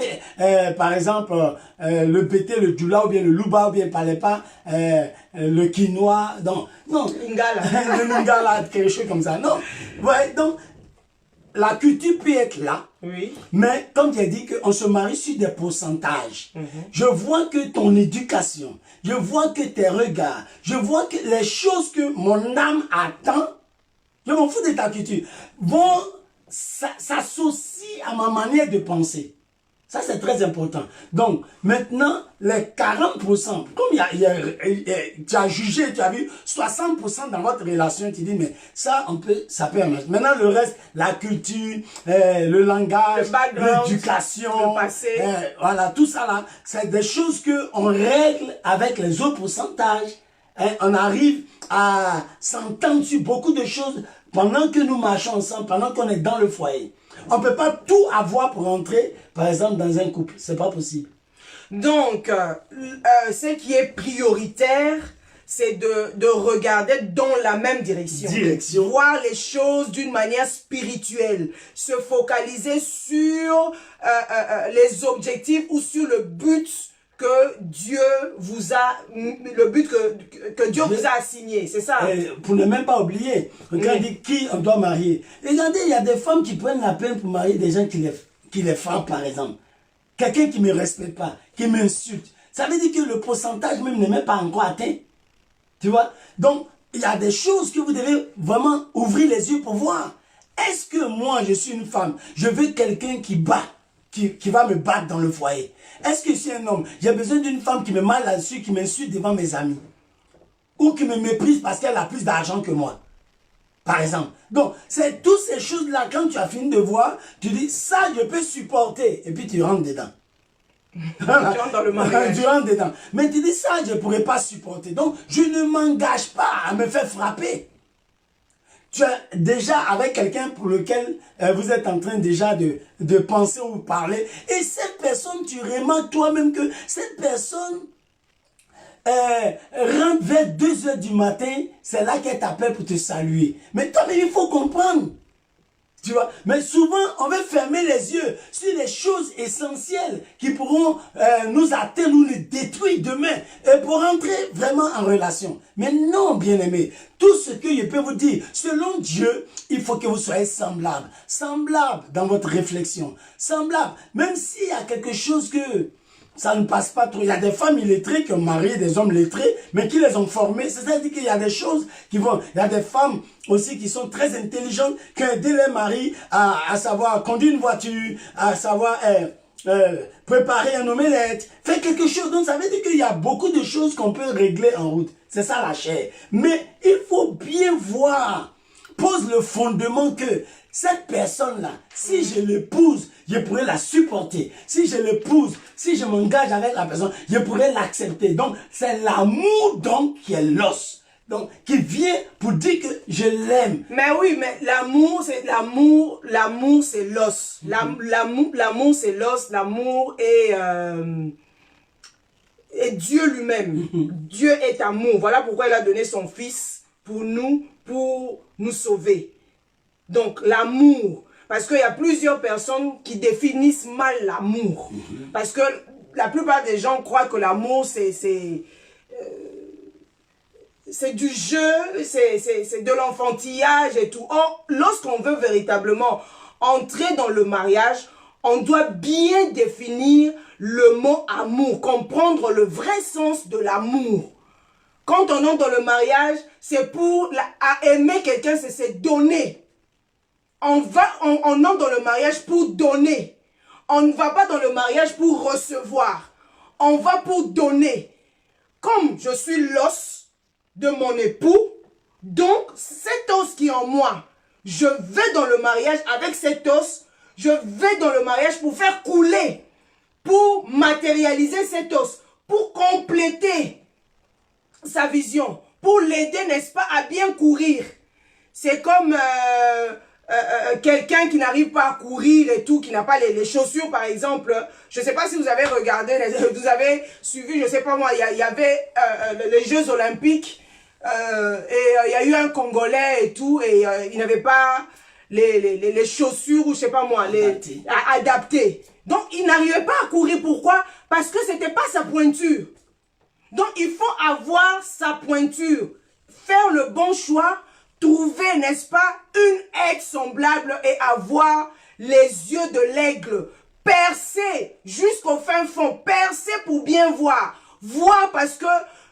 par exemple, le Bété, le Djoula, ou bien le Louba, ou bien ne parlait pas le Quinois, non, Lingala. le Lingala, quelque chose comme ça, non. Ouais, donc, la culture peut être là, oui. Mais comme j'ai dit, on se marie sur des pourcentages. Je vois que ton éducation, je vois que tes regards, je vois que les choses que mon âme attend, je m'en fous de ta culture, vont s'associer à ma manière de penser. Ça, c'est très important. Donc, maintenant, les 40%, comme tu as jugé, tu as vu, 60% dans votre relation, tu dis, mais ça, ça peut marcher. Maintenant, le reste, la culture, le langage, l'éducation, le passé. Voilà, tout ça là, c'est des choses qu'on règle avec les autres pourcentages. On arrive à s'entendre sur beaucoup de choses pendant que nous marchons ensemble, pendant qu'on est dans le foyer. On ne peut pas tout avoir pour entrer, par exemple, dans un couple. C'est pas possible. Donc, ce qui est prioritaire, c'est de regarder dans la même direction. Voir les choses d'une manière spirituelle. Se focaliser sur les objectifs ou sur le but que Dieu vous a, que Dieu vous a assigné, c'est ça? Pour ne même pas oublier, regardez qui on doit marier. Regardez, il y a des femmes qui prennent la peine pour marier des gens qui les frappent, par exemple. Quelqu'un qui ne me respecte pas, qui m'insulte. Ça veut dire que le pourcentage même n'est même pas encore atteint. Tu vois? Donc, il y a des choses que vous devez vraiment ouvrir les yeux pour voir. Est-ce que moi, je suis une femme, je veux quelqu'un qui bat, qui va me battre dans le foyer? Est-ce que je suis un homme? J'ai besoin d'une femme qui me mal là-dessus, qui m'insulte devant mes amis. Ou qui me méprise parce qu'elle a plus d'argent que moi. Par exemple. Donc, c'est toutes ces choses-là, quand tu as fini de voir, tu dis, ça, je peux supporter. Et puis, tu rentres dedans. Tu rentres dans le mariage. Tu rentres dedans. Mais tu dis, ça, je ne pourrais pas supporter. Donc, je ne m'engage pas à me faire frapper. Tu es déjà avec quelqu'un pour lequel vous êtes en train déjà de penser ou parler. Et cette personne, tu remarques toi-même que cette personne rentre vers 2 heures du matin, c'est là qu'elle t'appelle pour te saluer. Mais toi, mais il faut comprendre. Tu vois, mais souvent, on veut fermer les yeux sur les choses essentielles qui pourront nous atteindre ou nous détruire demain pour entrer vraiment en relation. Mais non, bien-aimés, tout ce que je peux vous dire, selon Dieu, il faut que vous soyez semblables. Semblables dans votre réflexion. Semblables, même s'il y a quelque chose que ça ne passe pas trop. Il y a des femmes illettrées qui ont marié des hommes lettrés, mais qui les ont formés. C'est-à-dire qu'il y a des choses qui vont... Il y a des femmes aussi qui sont très intelligentes, qui ont aidé leur mari à savoir conduire une voiture, à savoir préparer un omelette, faire quelque chose. Donc ça veut dire qu'il y a beaucoup de choses qu'on peut régler en route. C'est ça la chair. Mais il faut bien voir, pose le fondement que cette personne-là, si je l'épouse, je pourrais la supporter. Si je l'épouse, si je m'engage avec la personne, je pourrais l'accepter. Donc, c'est l'amour donc qui est l'os. Donc, qui vient pour dire que je l'aime. Mais oui, mais l'amour, c'est l'amour, l'amour, c'est l'os. L'amour, c'est l'os. L'amour est Dieu lui-même. Dieu est amour. Voilà pourquoi il a donné son Fils pour nous sauver. Donc, l'amour. Parce qu'il y a plusieurs personnes qui définissent mal l'amour. Parce que la plupart des gens croient que l'amour, c'est du jeu, c'est de l'enfantillage et tout. Or, lorsqu'on veut véritablement entrer dans le mariage, on doit bien définir le mot amour, comprendre le vrai sens de l'amour. Quand on entre dans le mariage, c'est pour aimer quelqu'un, c'est donner. On entre dans le mariage pour donner. On ne va pas dans le mariage pour recevoir. On va pour donner. Comme je suis l'os de mon époux, donc cet os qui est en moi, je vais dans le mariage avec cet os, je vais dans le mariage pour faire couler, pour matérialiser cet os, pour compléter sa vision, pour l'aider, n'est-ce pas, à bien courir. C'est comme quelqu'un qui n'arrive pas à courir et tout, qui n'a pas les chaussures, par exemple. Je ne sais pas si vous avez regardé, vous avez suivi, je ne sais pas moi, il y avait les Jeux Olympiques et il y a eu un Congolais et tout, et il n'avait pas les chaussures, ou je ne sais pas moi, adaptées. Donc, il n'arrivait pas à courir. Pourquoi? Parce que ce n'était pas sa pointure. Donc, il faut avoir sa pointure, faire le bon choix, trouver, n'est-ce pas, une aide semblable et avoir les yeux de l'aigle, percer jusqu'au fin fond, percer pour bien voir. Voir parce que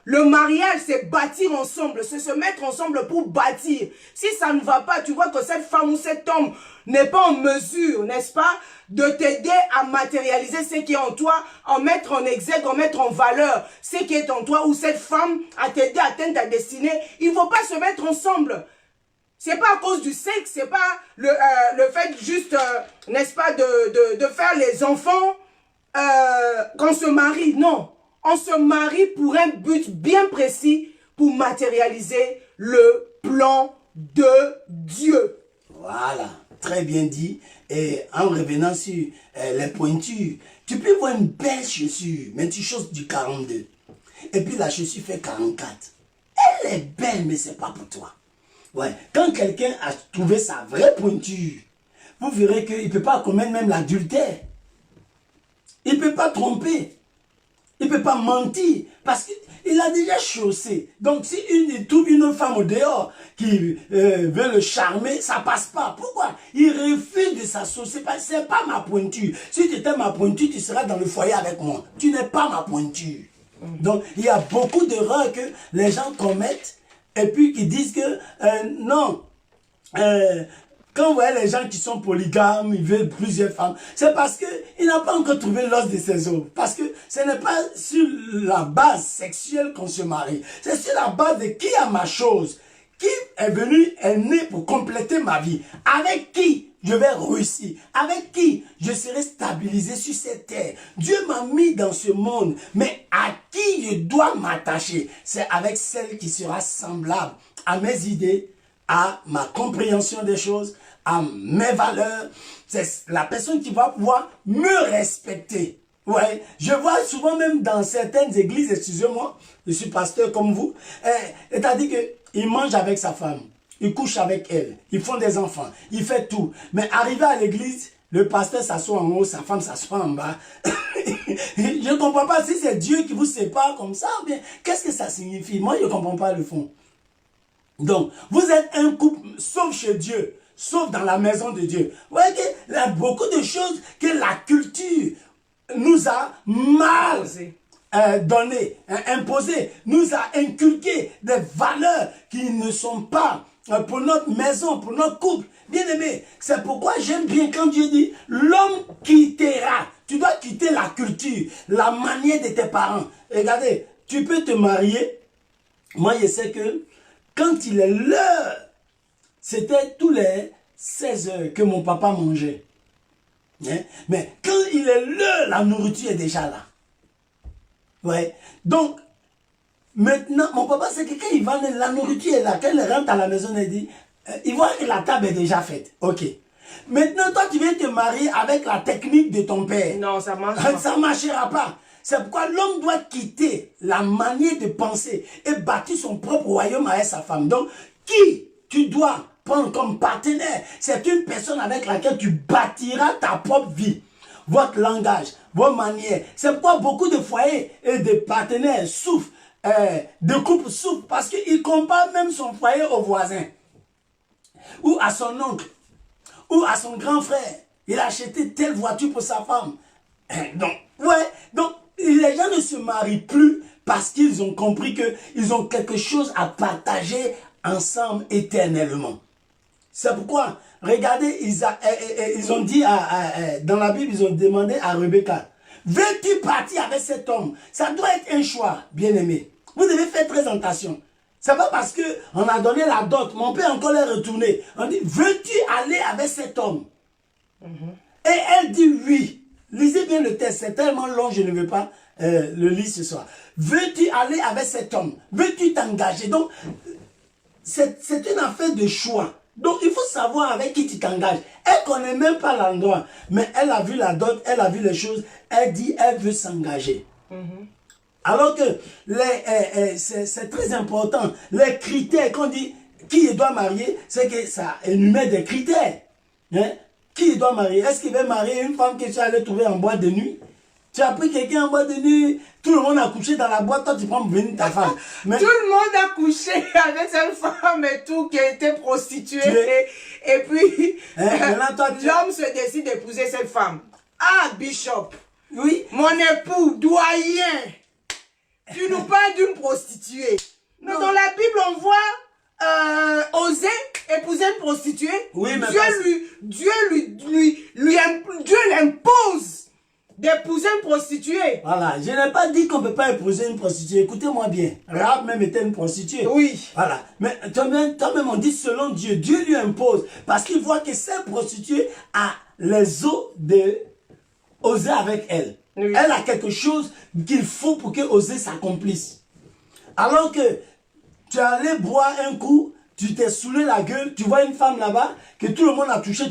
le mariage, c'est bâtir ensemble, c'est se mettre ensemble pour bâtir. Si ça ne va pas, tu vois que cette femme ou cet homme n'est pas en mesure, n'est-ce pas, de t'aider à matérialiser ce qui est en toi, en mettre en exergue, en mettre en valeur ce qui est en toi, ou cette femme à t'aider à atteindre ta destinée. Il ne faut pas se mettre ensemble. C'est pas à cause du sexe, c'est pas le fait juste, n'est-ce pas, de faire les enfants qu'on se marie. Non, on se marie pour un but bien précis, pour matérialiser le plan de Dieu. Voilà, très bien dit. Et en revenant sur les pointures, tu peux voir une belle chaussure, mais tu chausses du 42. Et puis la chaussure fait 44. Elle est belle, mais c'est pas pour toi. Ouais. Quand quelqu'un a trouvé sa vraie pointure, vous verrez qu'il ne peut pas commettre même l'adultère. Il ne peut pas tromper. Il ne peut pas mentir. Parce qu'il a déjà chaussé. Donc si il trouve une femme au dehors qui veut le charmer, ça ne passe pas. Pourquoi? Il refuse de s'associer. Ce n'est pas ma pointure. Si tu étais ma pointure, tu seras dans le foyer avec moi. Tu n'es pas ma pointure. Donc il y a beaucoup d'erreurs que les gens commettent. Et puis qui disent que non, quand vous voyez les gens qui sont polygames, ils veulent plusieurs femmes, c'est parce qu'ils n'ont pas encore trouvé l'os de ses os. Parce que ce n'est pas sur la base sexuelle qu'on se marie. C'est sur la base de qui a ma chose, qui est né pour compléter ma vie, avec qui je vais réussir, avec qui je serai stabilisé sur cette terre. Dieu m'a mis dans ce monde, mais à qui je dois m'attacher? C'est avec celle qui sera semblable à mes idées, à ma compréhension des choses, à mes valeurs. C'est la personne qui va pouvoir me respecter. Ouais, je vois souvent même dans certaines églises, excusez-moi, je suis pasteur comme vous, c'est-à-dire qu'il mange avec sa femme, il couche avec elle, ils font des enfants, il fait tout. Mais arrivé à l'église, le pasteur s'assoit en haut, sa femme s'assoit en bas. Je ne comprends pas si c'est Dieu qui vous sépare comme ça, ou bien qu'est-ce que ça signifie? Moi, je ne comprends pas le fond. Donc, vous êtes un couple, sauf chez Dieu, sauf dans la maison de Dieu. Vous voyez qu'il y a beaucoup de choses que la culture nous a mal donné, imposé, nous a inculqué des valeurs qui ne sont pas pour notre maison, pour notre couple. Bien aimé, c'est pourquoi j'aime bien quand Dieu dit, l'homme quittera. Tu dois quitter la culture, la manière de tes parents. Regardez, tu peux te marier. Moi, je sais que quand il est l'heure, c'était tous les 16 heures que mon papa mangeait. Hein? Mais quand il est l'heure, la nourriture est déjà là. Ouais. Donc, maintenant, mon papa, c'est que quand il va, la nourriture est là. Quand il rentre à la maison, il dit, il voit que la table est déjà faite. Ok. Maintenant, toi, tu viens te marier avec la technique de ton père. Non, ça marche pas. Ça ne marchera pas. C'est pourquoi l'homme doit quitter la manière de penser et bâtir son propre royaume avec sa femme. Donc, qui tu dois prendre comme partenaire? C'est une personne avec laquelle tu bâtiras ta propre vie. Votre langage, vos manières. C'est pourquoi beaucoup de foyers et de partenaires souffrent, de couples souffrent, parce qu'ils comparent même son foyer au voisin, ou à son oncle, ou à son grand frère. Il a acheté telle voiture pour sa femme. Donc, ouais, donc les gens ne se marient plus parce qu'ils ont compris qu'ils ont quelque chose à partager ensemble éternellement. C'est pourquoi, regardez, ils ont dit, dans la Bible, ils ont demandé à Rebecca, veux-tu partir avec cet homme? Ça doit être un choix, bien aimé. Vous devez faire très attention. C'est pas parce qu'on a donné la dot, mon père encore est retourné. On dit, veux-tu aller avec cet homme? Et elle dit oui. Lisez bien le texte, c'est tellement long, je ne veux pas le lire ce soir. Veux-tu aller avec cet homme? Veux-tu t'engager? Donc, c'est une affaire de choix. Donc, il faut savoir avec qui tu t'engages. Elle ne connaît même pas l'endroit, mais elle a vu la dot, elle a vu les choses, elle dit, elle veut s'engager. Alors que c'est très important. Les critères, qu'on dit qui doit marier, c'est que ça énumère des critères. Hein? Qui doit marier? Est-ce qu'il va marier une femme que tu allais trouver en boîte de nuit? Tu as pris quelqu'un en boîte de nuit, tout le monde a couché dans la boîte, toi tu prends venir ta femme. Mais tout le monde a couché avec cette femme et tout, qui a été prostituée. Et puis, l'homme se décide d'épouser cette femme. Ah, Bishop, oui, mon époux, doyen, tu nous parles d'une prostituée. Mais dans la Bible, on voit Osée épouser une prostituée. Oui, mais Dieu l'impose d'épouser une prostituée. Voilà, je n'ai pas dit qu'on ne peut pas épouser une prostituée. Écoutez-moi bien. Rahab même était une prostituée. Oui. Voilà. Mais toi-même on dit selon Dieu. Dieu lui impose. Parce qu'il voit que cette prostituée a les os de Osée avec elle. Oui. Elle a quelque chose qu'il faut pour que Osée s'accomplisse. Alors que tu es allé boire un coup, tu t'es saoulé la gueule, tu vois une femme là-bas, que tout le monde a touché.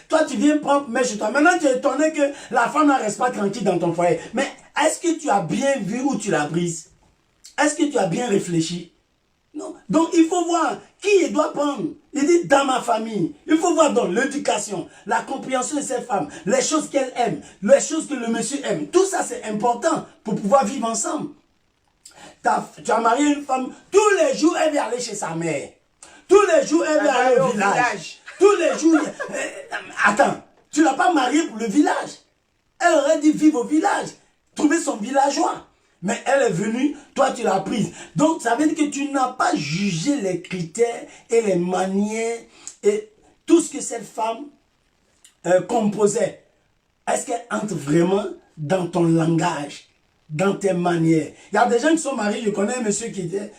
Toi, tu viens prendre mais chez toi. Maintenant, tu es étonné que la femme ne reste pas tranquille dans ton foyer. Mais est-ce que tu as bien vu où tu la brises? Est-ce que tu as bien réfléchi? Non. Donc, il faut voir qui il doit prendre. Il dit dans ma famille. Il faut voir dans l'éducation, la compréhension de cette femme, les choses qu'elle aime, les choses que le monsieur aime. Tout ça, c'est important pour pouvoir vivre ensemble. Tu as marié une femme, tous les jours, elle vient aller chez sa mère. Tous les jours, elle va aller au village. Tous les jours. Attends, tu ne l'as pas mariée pour le village. Elle aurait dit vivre au village, trouver son villageois. Mais elle est venue, toi tu l'as prise. Donc ça veut dire que tu n'as pas jugé les critères et les manières et tout ce que cette femme composait. Est-ce qu'elle entre vraiment dans ton langage, dans tes manières. Il y a des gens qui sont mariés, je connais un monsieur qui était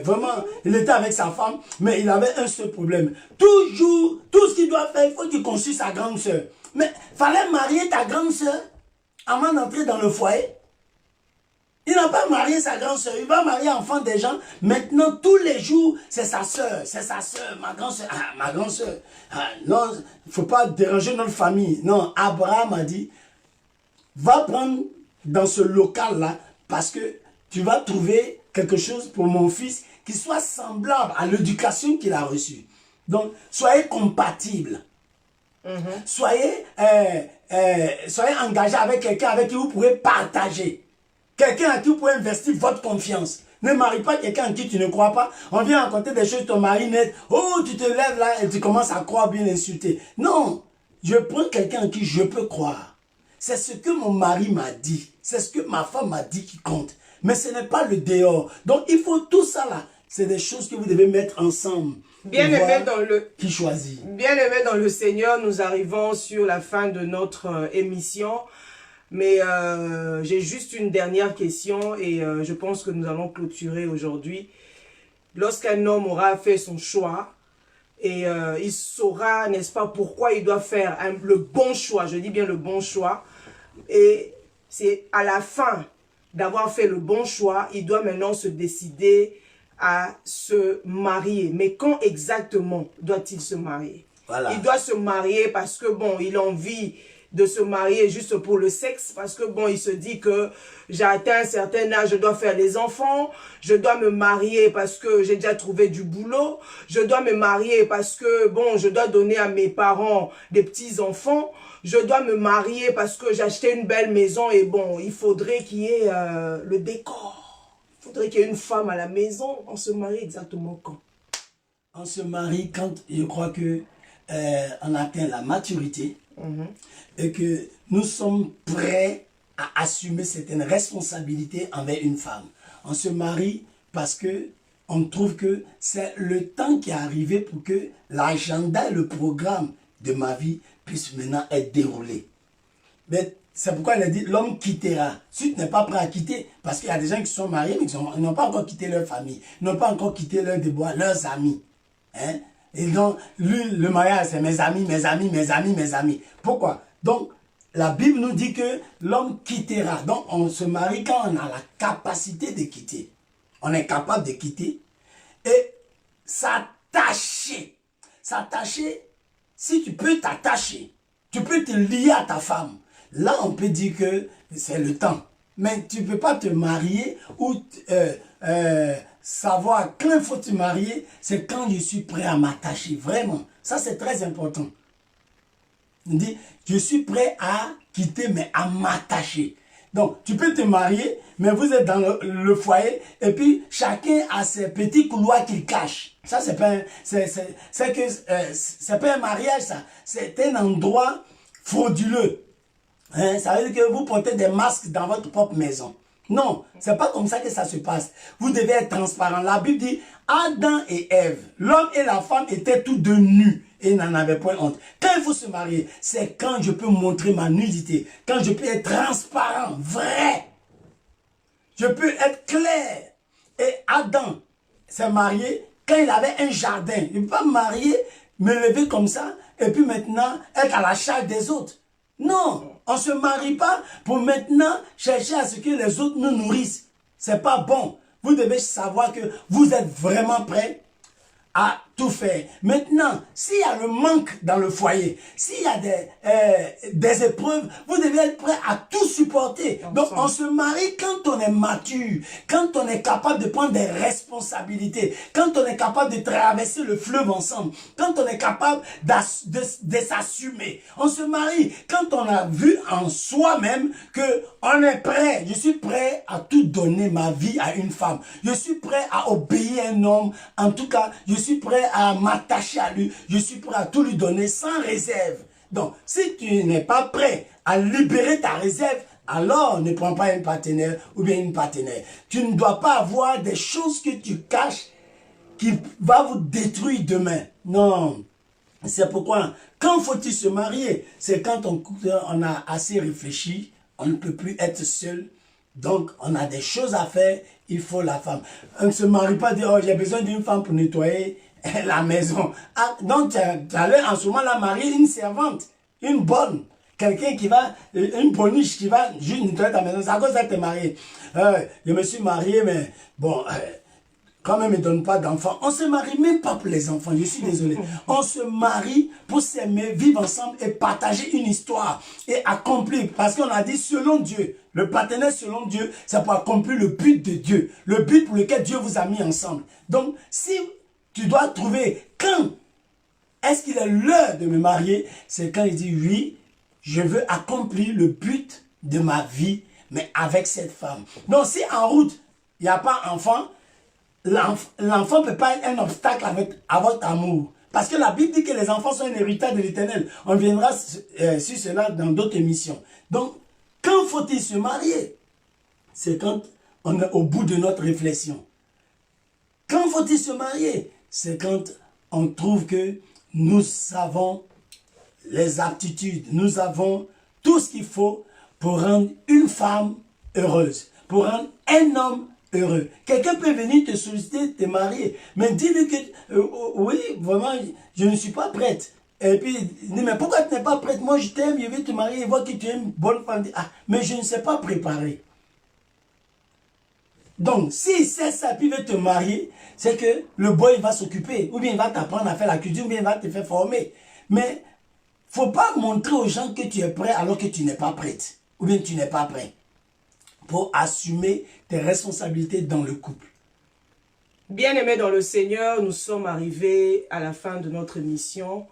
vraiment, il était avec sa femme, mais il avait un seul problème. Toujours, tout ce qu'il doit faire, il faut qu'il consulte sa grande sœur. Mais fallait marier ta grande sœur avant d'entrer dans le foyer. Il n'a pas marié sa grande sœur, il va marier l'enfant des gens. Maintenant, tous les jours, c'est sa sœur, ma grande sœur, ma grande sœur. Non, il ne faut pas déranger notre famille. Non, Abraham a dit, va prendre dans ce local-là, parce que tu vas trouver quelque chose pour mon fils qui soit semblable à l'éducation qu'il a reçue. Donc, soyez compatibles. Soyez engagés avec quelqu'un avec qui vous pourrez partager. Quelqu'un à qui vous pouvez investir votre confiance. Ne marie pas quelqu'un en qui tu ne crois pas. On vient raconter des choses, ton mari net. Oh, tu te lèves là et tu commences à croire, bien insulter. Non, je prends quelqu'un en qui je peux croire. C'est ce que mon mari m'a dit. C'est ce que ma femme m'a dit qui compte. Mais ce n'est pas le dehors. Donc, il faut tout ça là. C'est des choses que vous devez mettre ensemble. Bien-aimé dans qui choisit. Bien-aimé dans le Seigneur, nous arrivons sur la fin de notre émission. Mais j'ai juste une dernière question et je pense que nous allons clôturer aujourd'hui. Lorsqu'un homme aura fait son choix et il saura, n'est-ce pas, pourquoi il doit faire le bon choix, je dis bien le bon choix, et c'est à la fin d'avoir fait le bon choix, il doit maintenant se décider à se marier. Mais quand exactement doit-il se marier? Voilà. Il doit se marier parce que, bon, il a envie de se marier juste pour le sexe, parce que bon, il se dit que j'ai atteint un certain âge, je dois faire des enfants, je dois me marier parce que j'ai déjà trouvé du boulot, je dois me marier parce que bon, je dois donner à mes parents des petits-enfants, je dois me marier parce que j'ai acheté une belle maison et bon, il faudrait qu'il y ait le décor, il faudrait qu'il y ait une femme à la maison. On se marie exactement quand? On se marie quand je crois que on atteint la maturité. Et que nous sommes prêts à assumer certaines responsabilités envers une femme. On se marie parce que on trouve que c'est le temps qui est arrivé pour que l'agenda et le programme de ma vie puisse maintenant être déroulé. Mais c'est pourquoi il a dit l'homme quittera. Si tu n'es pas prêt à quitter, parce qu'il y a des gens qui sont mariés mais ils n'ont pas encore quitté leur famille, ils n'ont pas encore quitté leur déboire, leurs amis. Hein? Et donc, lui, le mariage, c'est mes amis, mes amis, mes amis, mes amis. Pourquoi? Donc, la Bible nous dit que l'homme quittera. Donc, on se marie quand on a la capacité de quitter. On est capable de quitter et s'attacher. S'attacher, si tu peux t'attacher, tu peux te lier à ta femme. Là, on peut dire que c'est le temps. Mais tu ne peux pas te marier ou savoir quand il faut te marier, c'est quand je suis prêt à m'attacher. Vraiment. Ça, c'est très important. On dit, je suis prêt à quitter, mais à m'attacher. Donc, tu peux te marier, mais vous êtes dans le foyer, et puis chacun a ses petits couloirs qu'il cache. Ça, c'est pas un mariage, ça. C'est un endroit frauduleux. Hein? Ça veut dire que vous portez des masques dans votre propre maison. Non, c'est pas comme ça que ça se passe. Vous devez être transparent. La Bible dit, Adam et Ève, l'homme et la femme étaient tous deux nus et n'en avaient point honte. Quand il faut se marier, c'est quand je peux montrer ma nudité, quand je peux être transparent, vrai. Je peux être clair. Et Adam s'est marié quand il avait un jardin. Il ne peut pas me marier, me lever comme ça, et puis maintenant être à la charge des autres. Non, on ne se marie pas pour maintenant chercher à ce que les autres nous nourrissent. C'est pas bon. Vous devez savoir que vous êtes vraiment prêts à tout faire. Maintenant, s'il y a le manque dans le foyer, s'il y a des épreuves, vous devez être prêt à tout supporter. Donc, on se marie quand on est mature, quand on est capable de prendre des responsabilités, quand on est capable de traverser le fleuve ensemble, quand on est capable de s'assumer. On se marie quand on a vu en soi-même que on est prêt. Je suis prêt à tout donner ma vie à une femme. Je suis prêt à obéir à un homme. En tout cas, je suis prêt à m'attacher à lui, je suis prêt à tout lui donner sans réserve. Donc, si tu n'es pas prêt à libérer ta réserve, alors ne prends pas un partenaire ou bien une partenaire. Tu ne dois pas avoir des choses que tu caches qui va vous détruire demain. Non. C'est pourquoi, quand faut-il se marier? C'est quand on a assez réfléchi, on ne peut plus être seul Donc, on a des choses à faire, il faut la femme. On ne se marie pas, dire, oh, j'ai besoin d'une femme pour nettoyer la maison. Ah, donc, tu allais en ce moment là marier une servante, une bonne. Quelqu'un qui va, une boniche qui va juste nettoyer ta maison. C'est à cause de ça que tu es marié. Je me suis marié, mais bon, quand même, il ne donne pas d'enfants. On se marie même pas pour les enfants, je suis désolé. On se marie pour s'aimer, vivre ensemble et partager une histoire et accomplir. Parce qu'on a dit selon Dieu, le partenaire selon Dieu, c'est pour accomplir le but de Dieu. Le but pour lequel Dieu vous a mis ensemble. Donc, si tu dois trouver quand est-ce qu'il est l'heure de me marier, c'est quand il dit oui, je veux accomplir le but de ma vie, mais avec cette femme. Donc, si en route, il n'y a pas enfant, l'enfant ne peut pas être un obstacle à votre amour. Parce que la Bible dit que les enfants sont un héritage de l'Éternel. On viendra sur cela dans d'autres émissions. Donc, quand faut-il se marier? C'est quand on est au bout de notre réflexion. Quand faut-il se marier? C'est quand on trouve que nous avons les aptitudes, nous avons tout ce qu'il faut pour rendre une femme heureuse, pour rendre un homme heureux. Quelqu'un peut venir te solliciter, te marier, mais dis-lui que oui, vraiment, je ne suis pas prête. Et puis, il dit, mais pourquoi tu n'es pas prête? Moi, je t'aime, je vais te marier, je vois que tu es une bonne femme. Ah, mais je ne sais pas préparer. Donc, si c'est ça, puis il veut te marier, c'est que le boy va s'occuper, ou bien il va t'apprendre à faire la cuisine, ou bien il va te faire former. Mais, faut pas montrer aux gens que tu es prêt alors que tu n'es pas prête, ou bien tu n'es pas prêt, pour assumer tes responsabilités dans le couple. Bien-aimés dans le Seigneur, nous sommes arrivés à la fin de notre mission.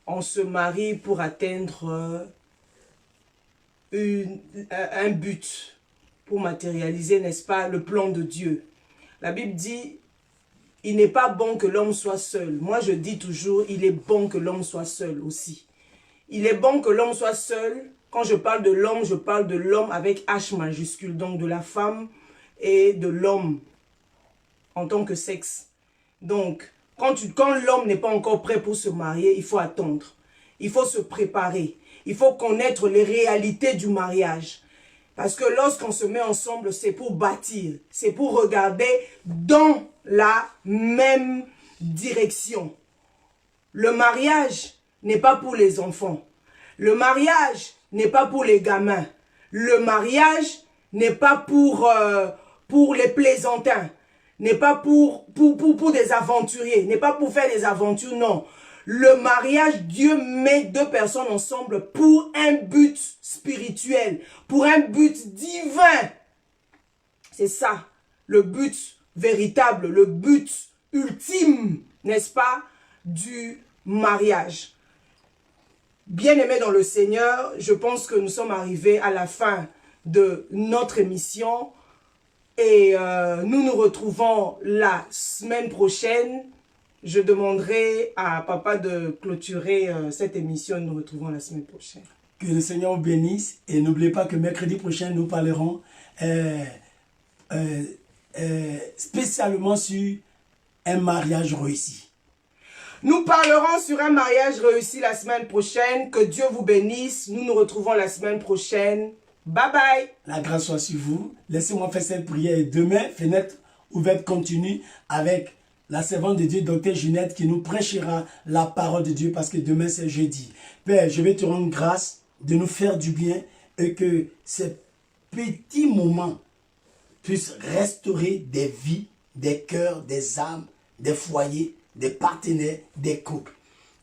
On se marie pour atteindre un but, pour matérialiser, n'est-ce pas, le plan de Dieu. La Bible dit, il n'est pas bon que l'homme soit seul. Moi, je dis toujours, il est bon que l'homme soit seul aussi. Il est bon que l'homme soit seul. Quand je parle de l'homme, je parle de l'homme avec H majuscule, donc de la femme et de l'homme en tant que sexe. Donc, quand l'homme n'est pas encore prêt pour se marier, il faut attendre. Il faut se préparer. Il faut connaître les réalités du mariage. Parce que lorsqu'on se met ensemble, c'est pour bâtir. C'est pour regarder dans la même direction. Le mariage n'est pas pour les enfants. Le mariage n'est pas pour les gamins. Le mariage n'est pas pour les plaisantins. N'est pas pour des aventuriers. N'est pas pour faire des aventures, non. Le mariage, Dieu met deux personnes ensemble pour un but spirituel, pour un but divin. C'est ça, le but véritable, le but ultime, n'est-ce pas, du mariage. Bien-aimés dans le Seigneur, je pense que nous sommes arrivés à la fin de notre émission et nous nous retrouvons la semaine prochaine. Je demanderai à papa de clôturer cette émission. Nous nous retrouvons la semaine prochaine. Que le Seigneur vous bénisse et n'oubliez pas que mercredi prochain, nous parlerons spécialement sur un mariage réussi. Nous parlerons sur un mariage réussi la semaine prochaine. Que Dieu vous bénisse. Nous nous retrouvons la semaine prochaine. Bye bye. La grâce soit sur vous. Laissez-moi faire cette prière. Et demain, fenêtre ouverte continue avec la servante de Dieu, Dr Ginette, qui nous prêchera la parole de Dieu parce que demain c'est jeudi. Père, je vais te rendre grâce de nous faire du bien et que ces petits moments puissent restaurer des vies, des cœurs, des âmes, des foyers, des partenaires, des couples.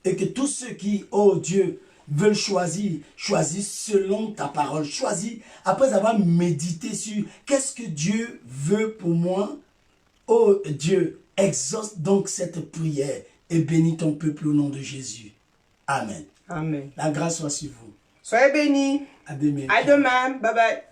Et que tous ceux qui, oh Dieu, veulent choisir, choisissent selon ta parole. Choisissent après avoir médité sur qu'est-ce que Dieu veut pour moi. Oh Dieu, exauce donc cette prière et bénis ton peuple au nom de Jésus. Amen. Amen. La grâce soit sur vous. Soyez bénis. À demain. À demain. Bye bye.